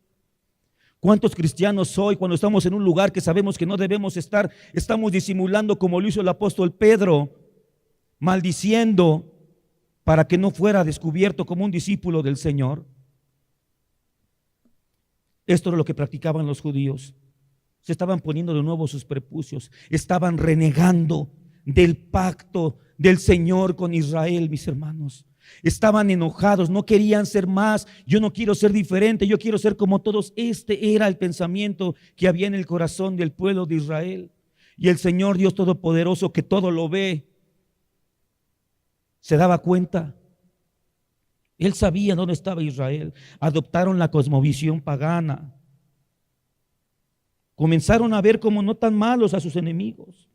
¿Cuántos cristianos hoy, cuando estamos en un lugar que sabemos que no debemos estar, estamos disimulando como lo hizo el apóstol Pedro, maldiciendo para que no fuera descubierto como un discípulo del Señor? Esto era lo que practicaban los judíos. Se estaban poniendo de nuevo sus prepucios, estaban renegando del pacto del Señor con Israel, mis hermanos. Estaban enojados, no querían ser más. Yo no quiero ser diferente, yo quiero ser como todos. Este era el pensamiento que había en el corazón del pueblo de Israel. Y el Señor Dios Todopoderoso, que todo lo ve, se daba cuenta Él sabía dónde estaba Israel. Adoptaron la cosmovisión pagana. Comenzaron a ver como no tan malos a sus enemigos.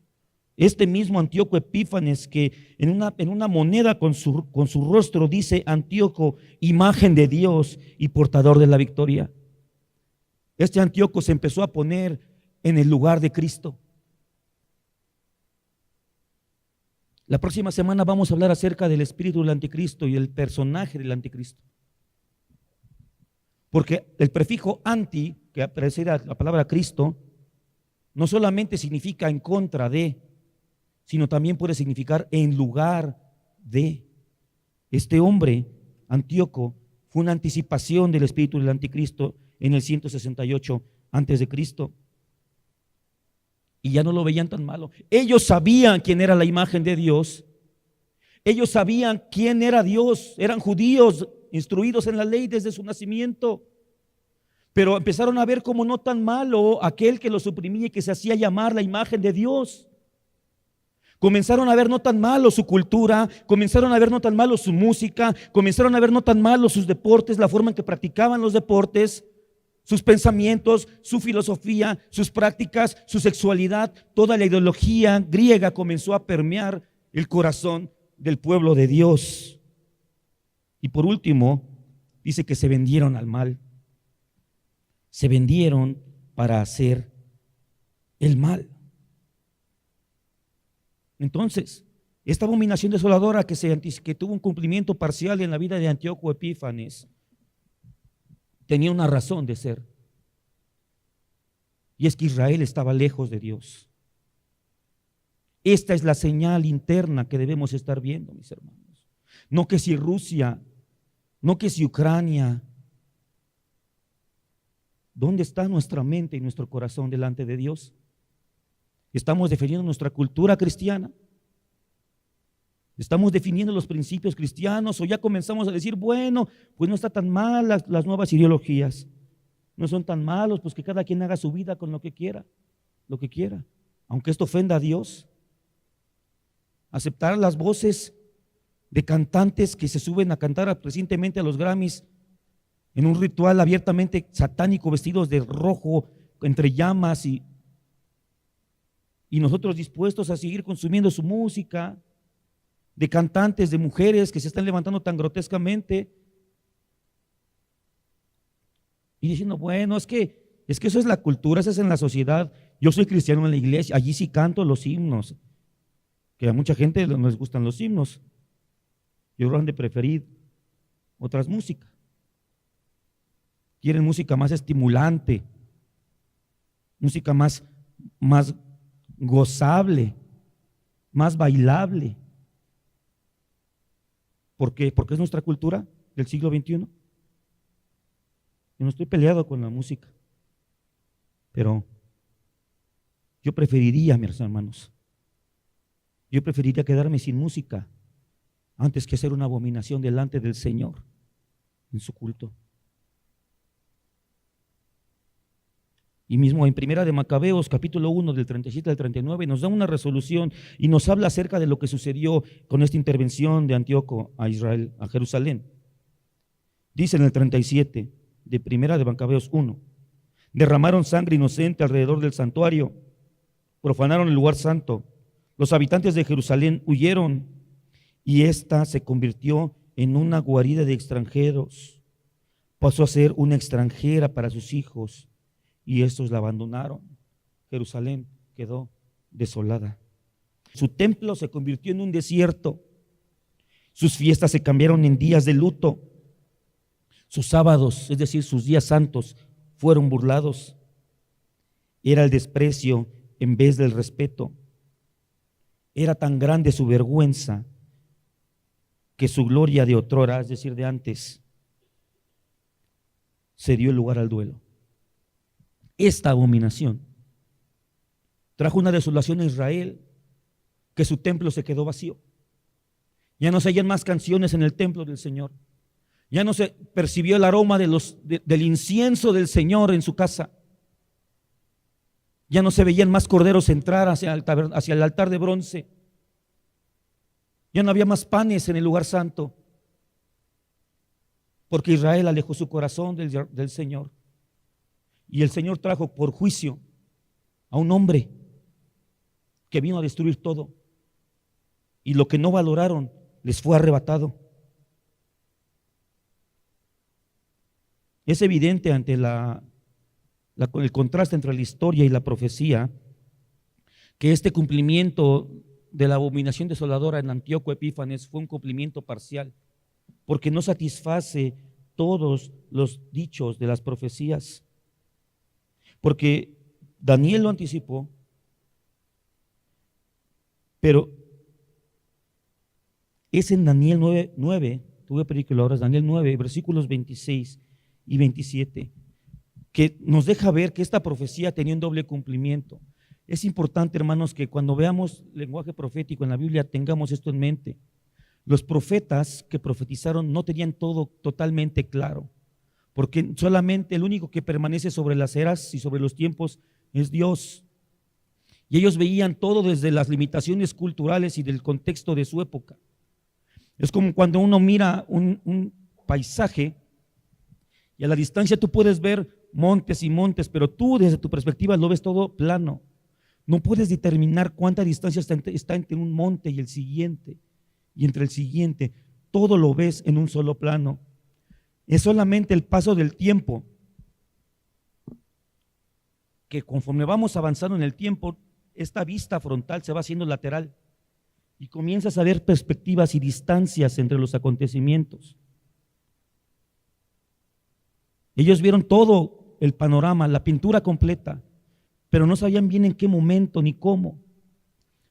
Este mismo Antíoco Epífanes, que en una moneda con su rostro dice Antíoco, imagen de Dios y portador de la victoria. Este Antíoco se empezó a poner en el lugar de Cristo. La próxima semana vamos a hablar acerca del espíritu del anticristo y el personaje del anticristo. Porque el prefijo anti, que precede a la palabra Cristo, no solamente significa en contra de, sino también puede significar en lugar de. Este hombre, Antíoco, fue una anticipación del espíritu del anticristo en el 168 antes de Cristo. Y ya no lo veían tan malo. Ellos sabían quién era la imagen de Dios. Ellos sabían quién era Dios. Eran judíos instruidos en la ley desde su nacimiento. Pero empezaron a ver como no tan malo aquel que los suprimía y que se hacía llamar la imagen de Dios. Comenzaron a ver no tan malo su cultura, comenzaron a ver no tan malo su música, comenzaron a ver no tan malo sus deportes, la forma en que practicaban los deportes, sus pensamientos, su filosofía, sus prácticas, su sexualidad. Toda la ideología griega comenzó a permear el corazón del pueblo de Dios. Y por último, dice que se vendieron al mal. Se vendieron para hacer el mal. Entonces, esta abominación desoladora que tuvo un cumplimiento parcial en la vida de Antíoco Epífanes, tenía una razón de ser. Y es que Israel estaba lejos de Dios. Esta es la señal interna que debemos estar viendo, mis hermanos. No que si Rusia, no que si Ucrania. ¿Dónde está nuestra mente y nuestro corazón delante de Dios? ¿Estamos defendiendo nuestra cultura cristiana? ¿Estamos definiendo los principios cristianos o ya comenzamos a decir, bueno, pues no está tan mal las nuevas ideologías? No son tan malos, pues que cada quien haga su vida con lo que quiera, aunque esto ofenda a Dios. Aceptar las voces de cantantes que se suben a cantar recientemente a los Grammys en un ritual abiertamente satánico, vestidos de rojo, entre llamas, y nosotros dispuestos a seguir consumiendo su música, de cantantes, de mujeres que se están levantando tan grotescamente y diciendo, bueno, es que eso es la cultura, eso es en la sociedad. Yo soy cristiano en la iglesia, allí sí canto los himnos, que a mucha gente no les gustan los himnos. Yo han de preferir otras músicas. Quieren música más estimulante, música más gozable, más bailable. ¿Por qué? Porque es nuestra cultura del siglo XXI. Yo no estoy peleado con la música, pero yo preferiría, mis hermanos, yo preferiría quedarme sin música antes que hacer una abominación delante del Señor en su culto. Y mismo en Primera de Macabeos, capítulo 1, del 37 al 39, nos da una resolución y nos habla acerca de lo que sucedió con esta intervención de Antíoco a Israel, a Jerusalén. Dice en el 37 de Primera de Macabeos 1, derramaron sangre inocente alrededor del santuario, profanaron el lugar santo. Los habitantes de Jerusalén huyeron y ésta se convirtió en una guarida de extranjeros. Pasó a ser una extranjera para sus hijos. Y estos la abandonaron. Jerusalén quedó desolada. Su templo se convirtió en un desierto. Sus fiestas se cambiaron en días de luto. Sus sábados, es decir, sus días santos, fueron burlados. Era el desprecio en vez del respeto. Era tan grande su vergüenza que su gloria de otrora, es decir, de antes, se dio lugar al duelo. Esta abominación trajo una desolación a Israel, que su templo se quedó vacío. Ya no se oían más canciones en el templo del Señor. Ya no se percibió el aroma del incienso del Señor en su casa. Ya no se veían más corderos entrar hacia el altar de bronce. Ya no había más panes en el lugar santo. porque Israel alejó su corazón del Señor. Y el Señor trajo por juicio a un hombre que vino a destruir todo. Y lo que no valoraron les fue arrebatado. Es evidente ante el contraste entre la historia y la profecía que este cumplimiento de la abominación desoladora en Antíoco Epífanes fue un cumplimiento parcial, porque no satisface todos los dichos de las profecías. Porque Daniel lo anticipó, pero es en Daniel 9, tuve película ahora, es Daniel 9, versículos 26 y 27, que nos deja ver que esta profecía tenía un doble cumplimiento. Es importante, hermanos, que cuando veamos lenguaje profético en la Biblia tengamos esto en mente. Los profetas que profetizaron no tenían todo totalmente claro, porque solamente el único que permanece sobre las eras y sobre los tiempos es Dios. Y ellos veían todo desde las limitaciones culturales y del contexto de su época. Es como cuando uno mira un paisaje y a la distancia tú puedes ver montes y montes, pero tú desde tu perspectiva lo ves todo plano. No puedes determinar cuánta distancia está entre un monte y el siguiente, y entre el siguiente. Todo lo ves en un solo plano. Es solamente el paso del tiempo, que conforme vamos avanzando en el tiempo, esta vista frontal se va haciendo lateral y comienzas a ver perspectivas y distancias entre los acontecimientos. Ellos vieron todo el panorama, la pintura completa, pero no sabían bien en qué momento ni cómo.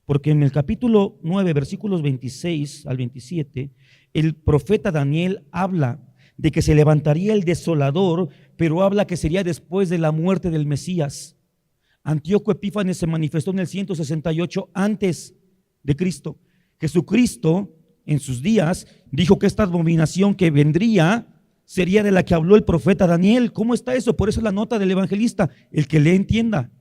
Porque en el capítulo 9, versículos 26 al 27, el profeta Daniel habla de que se levantaría el desolador, pero habla que sería después de la muerte del Mesías. Antíoco Epífanes se manifestó en el 168 antes de Cristo. Jesucristo en sus días dijo que esta abominación que vendría sería de la que habló el profeta Daniel. ¿Cómo está eso? Por eso es la nota del evangelista, el que le entienda.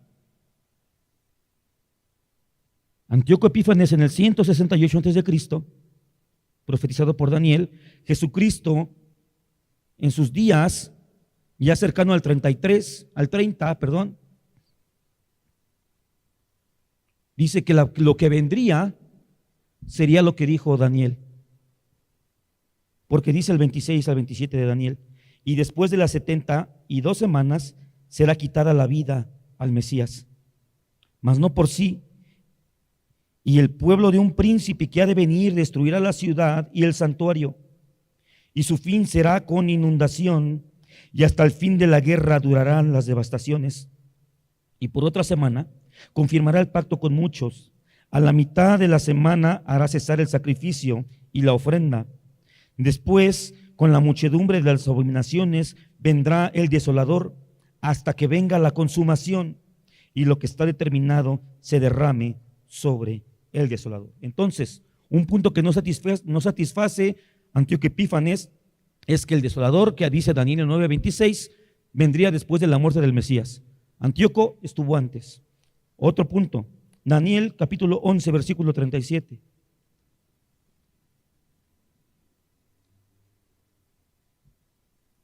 Antíoco Epífanes en el 168 antes de Cristo, profetizado por Daniel. Jesucristo en sus días, ya cercano al 30, dice que lo que vendría sería lo que dijo Daniel. Porque dice el 26 al 27 de Daniel, y después de las 72 semanas será quitada la vida al Mesías, mas no por sí. Y el pueblo de un príncipe que ha de venir destruirá la ciudad y el santuario, y su fin será con inundación, y hasta el fin de la guerra durarán las devastaciones. Y por otra semana confirmará el pacto con muchos. A la mitad de la semana hará cesar el sacrificio y la ofrenda. Después, con la muchedumbre de las abominaciones, vendrá el desolador hasta que venga la consumación y lo que está determinado se derrame sobre el desolador. Entonces, un punto que no satisface Antíoco Epífanes es que el desolador, que dice Daniel 9:26, vendría después de la muerte del Mesías. Antíoco estuvo antes. Otro punto, Daniel capítulo 11, versículo 37.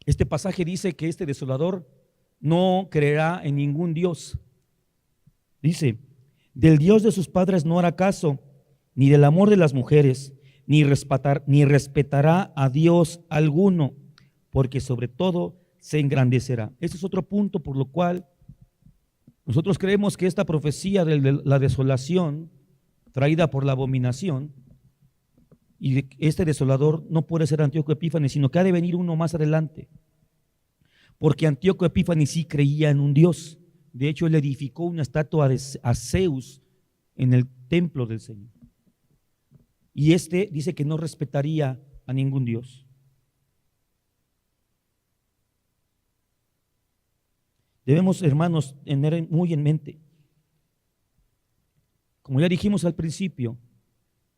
Este pasaje dice que este desolador no creerá en ningún Dios. Dice, del Dios de sus padres no hará caso, ni del amor de las mujeres, ni respetará a Dios alguno, porque sobre todo se engrandecerá. Este es otro punto por lo cual nosotros creemos que esta profecía de la desolación traída por la abominación, y este desolador no puede ser Antíoco Epífanes, sino que ha de venir uno más adelante, porque Antíoco Epífanes sí creía en un Dios. De hecho, él edificó una estatua a Zeus en el templo del Señor, y este dice que no respetaría a ningún Dios. Debemos, hermanos, tener muy en mente, como ya dijimos al principio,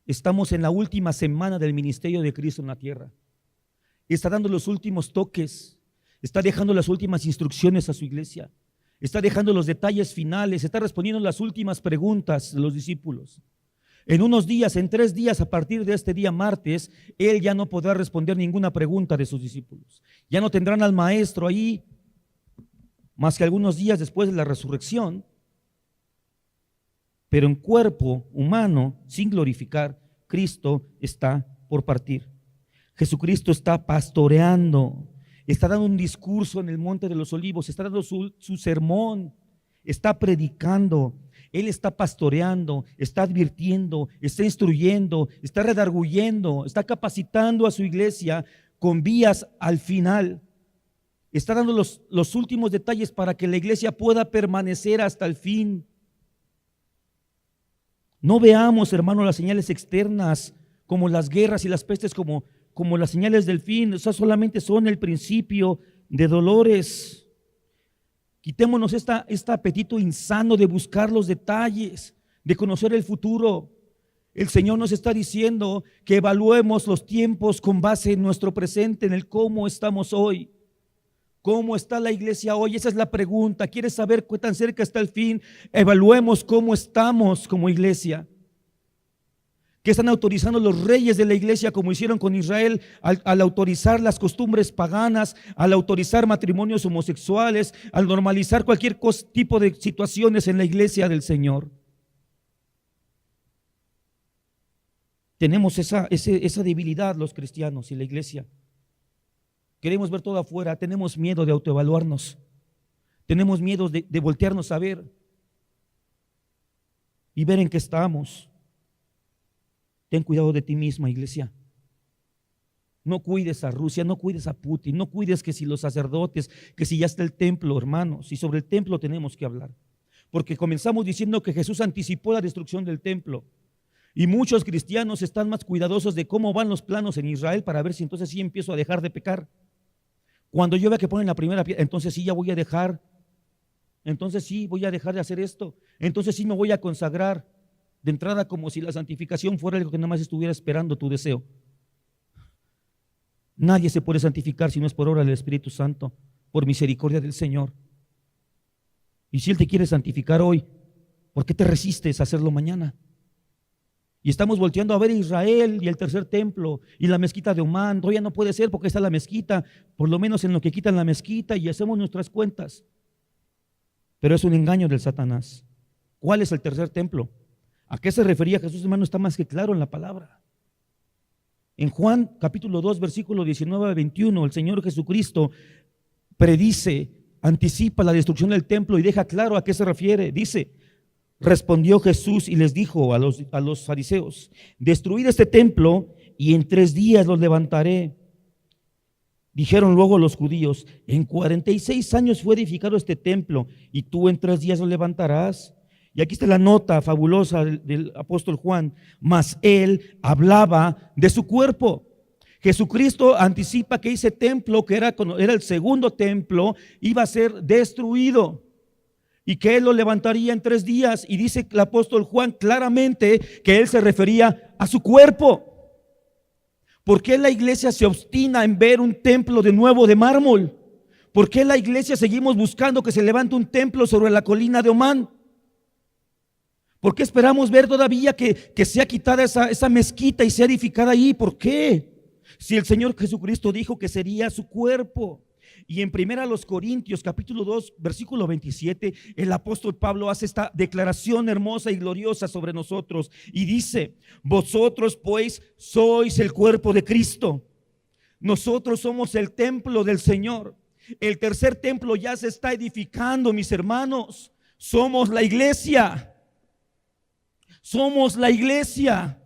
estamos en la última semana del ministerio de Cristo en la tierra. Está dando los últimos toques, está dejando las últimas instrucciones a su iglesia, está dejando los detalles finales, está respondiendo las últimas preguntas de los discípulos. En unos días, en 3 días, a partir de este día martes, Él ya no podrá responder ninguna pregunta de sus discípulos. Ya no tendrán al Maestro ahí, más que algunos días después de la resurrección, pero en cuerpo humano, sin glorificar, Cristo está por partir. Jesucristo está pastoreando, está dando un discurso en el Monte de los Olivos, está dando su sermón, está predicando. Él está pastoreando, está advirtiendo, está instruyendo, está redarguyendo, está capacitando a su iglesia con vías al final. Está dando los últimos detalles para que la iglesia pueda permanecer hasta el fin. No veamos, hermano, las señales externas como las guerras y las pestes como las señales del fin. Esas solamente son el principio de dolores. Quitémonos este apetito insano de buscar los detalles, de conocer el futuro. El Señor nos está diciendo que evaluemos los tiempos con base en nuestro presente, en el cómo estamos hoy. ¿Cómo está la iglesia hoy? Esa es la pregunta. ¿Quieres saber qué tan cerca está el fin? Evaluemos cómo estamos como iglesia. ¿Qué están autorizando los reyes de la iglesia como hicieron con Israel al autorizar las costumbres paganas, al autorizar matrimonios homosexuales, al normalizar cualquier tipo de situaciones en la iglesia del Señor? Tenemos esa debilidad los cristianos y la iglesia. Queremos ver todo afuera, tenemos miedo de autoevaluarnos, tenemos miedo de voltearnos a ver y ver en qué estamos. Ten cuidado de ti misma, iglesia. No cuides a Rusia, no cuides a Putin, no cuides que si los sacerdotes, que si ya está el templo, hermanos. Y sobre el templo tenemos que hablar. Porque comenzamos diciendo que Jesús anticipó la destrucción del templo. Y muchos cristianos están más cuidadosos de cómo van los planos en Israel para ver si entonces sí empiezo a dejar de pecar. Cuando yo vea que ponen la primera piedra, entonces sí ya voy a dejar. Entonces sí voy a dejar de hacer esto. Entonces sí me voy a consagrar. De entrada, como si la santificación fuera algo que nada más estuviera esperando tu deseo. Nadie se puede santificar si no es por obra del Espíritu Santo, por misericordia del Señor. Y si Él te quiere santificar hoy, ¿por qué te resistes a hacerlo mañana? Y estamos volteando a ver a Israel y el tercer templo y la mezquita de Omán. Todavía no puede ser porque está la mezquita, por lo menos en lo que quitan la mezquita, y hacemos nuestras cuentas. Pero es un engaño del Satanás. ¿Cuál es el tercer templo? ¿A qué se refería Jesús, hermano? Está más que claro en la palabra. En Juan capítulo 2, versículo 19 a 21, el Señor Jesucristo predice, anticipa la destrucción del templo y deja claro a qué se refiere. Dice: respondió Jesús y les dijo a los fariseos: destruid este templo y en 3 días lo levantaré. Dijeron luego los judíos: en 46 años fue edificado este templo y tú en 3 días lo levantarás. Y aquí está la nota fabulosa del apóstol Juan: mas él hablaba de su cuerpo. Jesucristo anticipa que ese templo, que era el segundo templo, iba a ser destruido y que él lo levantaría en 3 días. Y dice el apóstol Juan claramente que él se refería a su cuerpo. ¿Por qué la iglesia se obstina en ver un templo de nuevo de mármol? ¿Por qué la iglesia seguimos buscando que se levante un templo sobre la colina de Omán? ¿Por qué esperamos ver todavía que sea quitada esa mezquita y sea edificada ahí? ¿Por qué? Si el Señor Jesucristo dijo que sería su cuerpo. Y en 1 Corintios capítulo 2 versículo 27, el apóstol Pablo hace esta declaración hermosa y gloriosa sobre nosotros y dice: vosotros pues sois el cuerpo de Cristo. Nosotros somos el templo del Señor. El tercer templo ya se está edificando, mis hermanos. Somos la iglesia. Somos la iglesia.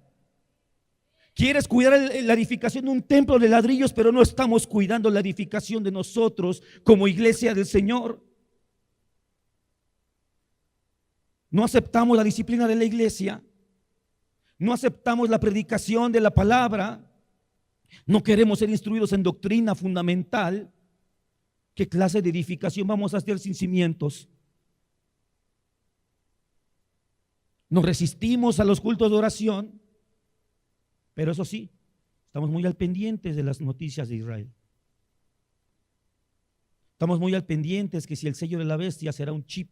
Quieres cuidar la edificación de un templo de ladrillos, pero no estamos cuidando la edificación de nosotros como iglesia del Señor. No aceptamos la disciplina de la iglesia. No aceptamos la predicación de la palabra. No queremos ser instruidos en doctrina fundamental. ¿Qué clase de edificación vamos a hacer sin cimientos? Nos resistimos a los cultos de oración, pero eso sí, estamos muy al pendientes de las noticias de Israel. Estamos muy al pendientes que si el sello de la bestia será un chip.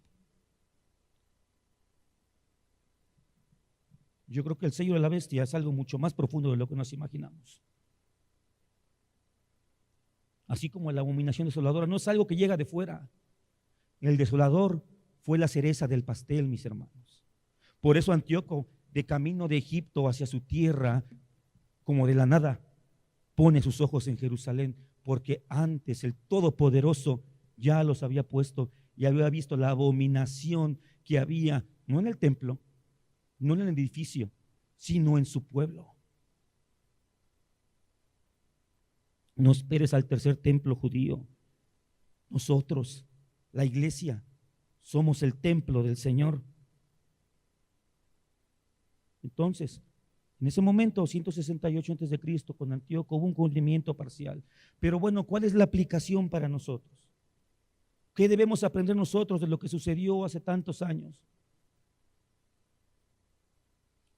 Yo creo que el sello de la bestia es algo mucho más profundo de lo que nos imaginamos. Así como la abominación desoladora no es algo que llega de fuera. El desolador fue la cereza del pastel, mis hermanos. Por eso Antíoco, de camino de Egipto hacia su tierra, como de la nada, pone sus ojos en Jerusalén, porque antes el Todopoderoso ya los había puesto y había visto la abominación que había, no en el templo, no en el edificio, sino en su pueblo. No esperes al tercer templo judío. Nosotros, la iglesia, somos el templo del Señor. Entonces, en ese momento, 168 antes de Cristo, con Antíoco hubo un cumplimiento parcial. Pero bueno, ¿cuál es la aplicación para nosotros? ¿Qué debemos aprender nosotros de lo que sucedió hace tantos años?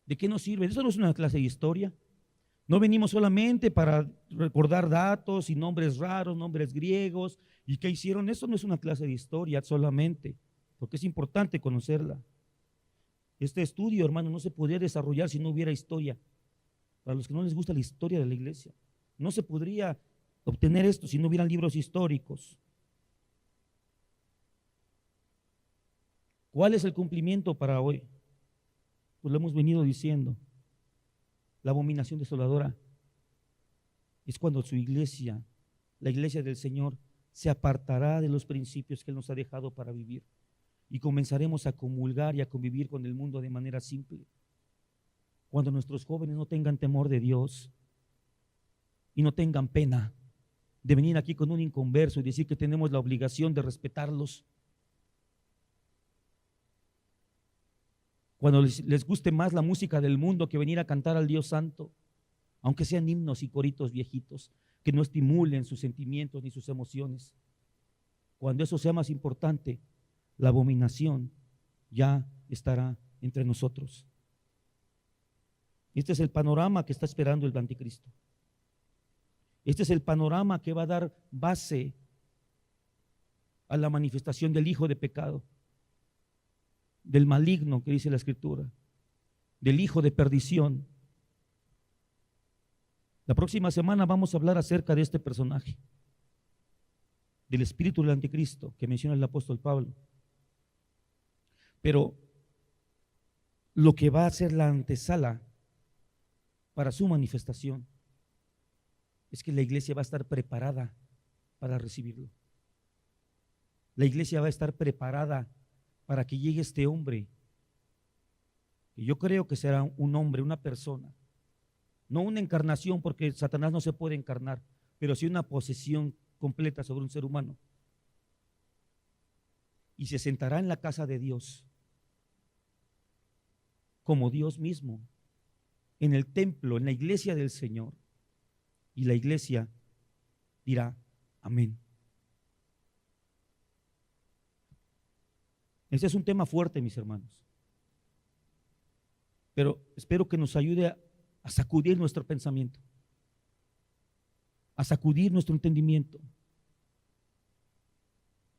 ¿De qué nos sirve? Eso no es una clase de historia. No venimos solamente para recordar datos y nombres raros, nombres griegos y qué hicieron. Eso no es una clase de historia solamente, porque es importante conocerla. Este estudio, hermano, no se podría desarrollar si no hubiera historia. Para los que no les gusta la historia de la iglesia, no se podría obtener esto si no hubieran libros históricos. ¿Cuál es el cumplimiento para hoy? Pues lo hemos venido diciendo. La abominación desoladora es cuando su iglesia, la iglesia del Señor, se apartará de los principios que Él nos ha dejado para vivir y comenzaremos a comulgar y a convivir con el mundo de manera simple. Cuando nuestros jóvenes no tengan temor de Dios y no tengan pena de venir aquí con un inconverso y decir que tenemos la obligación de respetarlos. Cuando les guste más la música del mundo que venir a cantar al Dios Santo, aunque sean himnos y coritos viejitos, que no estimulen sus sentimientos ni sus emociones. Cuando eso sea más importante, la abominación ya estará entre nosotros. Este es el panorama que está esperando el anticristo. Este es el panorama que va a dar base a la manifestación del hijo de pecado, del maligno que dice la Escritura, del hijo de perdición. La próxima semana vamos a hablar acerca de este personaje, del espíritu del anticristo que menciona el apóstol Pablo. Pero lo que va a ser la antesala para su manifestación es que la iglesia va a estar preparada para recibirlo. La iglesia va a estar preparada para que llegue este hombre, que yo creo que será un hombre, una persona, no una encarnación, porque Satanás no se puede encarnar, pero sí una posesión completa sobre un ser humano. Y se sentará en la casa de Dios, como Dios mismo, en el templo, en la iglesia del Señor. Y la iglesia dirá, amén. Este es un tema fuerte, mis hermanos. Pero espero que nos ayude a sacudir nuestro pensamiento, a sacudir nuestro entendimiento.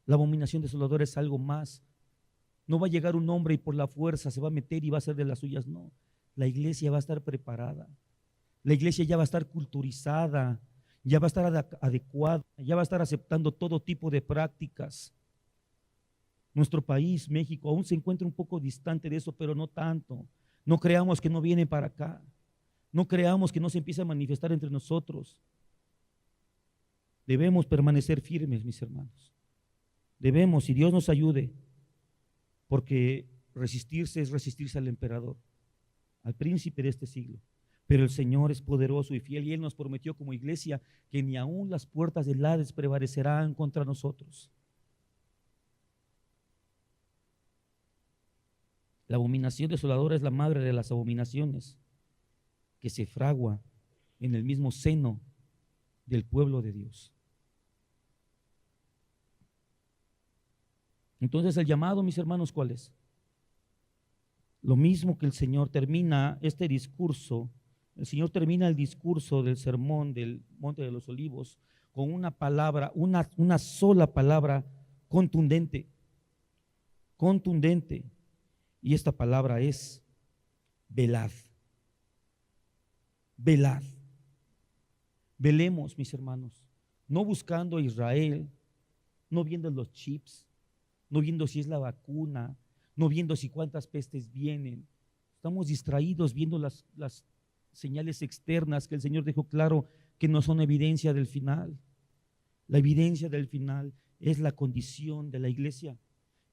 La abominación desoladora es algo más. No va a llegar un hombre y por la fuerza se va a meter y va a hacer de las suyas. No, la iglesia va a estar preparada. La iglesia ya va a estar culturizada, ya va a estar adecuada, ya va a estar aceptando todo tipo de prácticas. Nuestro país, México, aún se encuentra un poco distante de eso, pero no tanto. No creamos que no viene para acá. No creamos que no se empieza a manifestar entre nosotros. Debemos permanecer firmes, mis hermanos. Debemos, y Dios nos ayude, porque resistirse es resistirse al emperador, al príncipe de este siglo. Pero el Señor es poderoso y fiel, y Él nos prometió como iglesia que ni aún las puertas del Hades prevalecerán contra nosotros. La abominación desoladora es la madre de las abominaciones que se fragua en el mismo seno del pueblo de Dios. Entonces el llamado, mis hermanos, ¿cuál es? Lo mismo que el Señor termina este discurso, el Señor termina el discurso del sermón del Monte de los Olivos con una palabra, una sola palabra contundente. Y esta palabra es velad, velad. Velemos, mis hermanos, no buscando a Israel, no viendo los chips, no viendo si es la vacuna, no viendo si cuántas pestes vienen. Estamos distraídos viendo las señales externas que el Señor dejó claro que no son evidencia del final. La evidencia del final es la condición de la iglesia,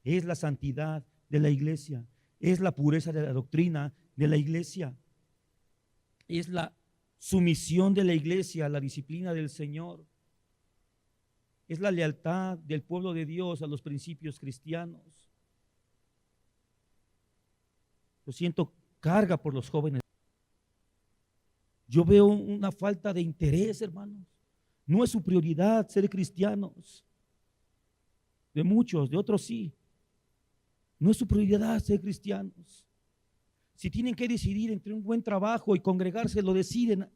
es la santidad de la iglesia, es la pureza de la doctrina de la iglesia, es la sumisión de la iglesia a la disciplina del Señor, es la lealtad del pueblo de Dios a los principios cristianos. Yo siento carga por los jóvenes. Yo veo una falta de interés, hermanos. No es su prioridad ser cristianos. De muchos, de otros sí. No es su prioridad ser cristianos. Si tienen que decidir entre un buen trabajo y congregarse, lo deciden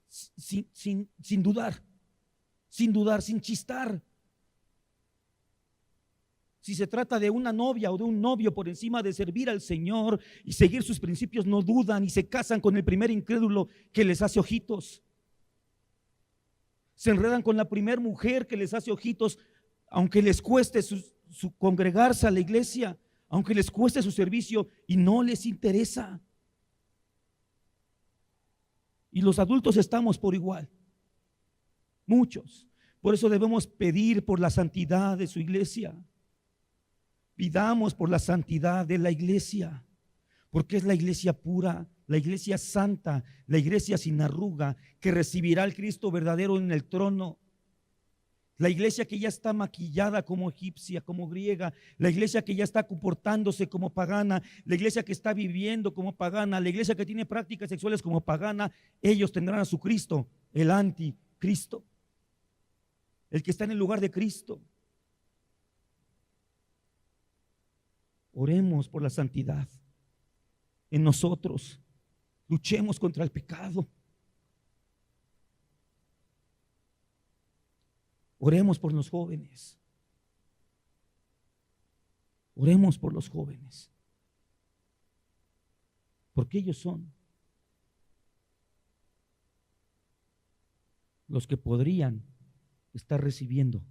sin dudar, sin chistar. Si se trata de una novia o de un novio por encima de servir al Señor y seguir sus principios, no dudan y se casan con el primer incrédulo que les hace ojitos. Se enredan con la primer mujer que les hace ojitos, aunque les cueste su congregarse a la iglesia, aunque les cueste su servicio y no les interesa. Y los adultos estamos por igual, muchos. Por eso debemos pedir por la santidad de su iglesia. Pidamos por la santidad de la iglesia, porque es la iglesia pura, la iglesia santa, la iglesia sin arruga, que recibirá al Cristo verdadero en el trono. La iglesia que ya está maquillada como egipcia, como griega, la iglesia que ya está comportándose como pagana, la iglesia que está viviendo como pagana, la iglesia que tiene prácticas sexuales como pagana, ellos tendrán a su Cristo, el anticristo, el que está en el lugar de Cristo. Oremos por la santidad en nosotros, luchemos contra el pecado. Oremos por los jóvenes. Oremos por los jóvenes. Porque ellos son los que podrían estar recibiendo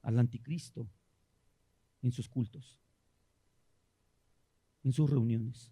al anticristo en sus cultos, en sus reuniones.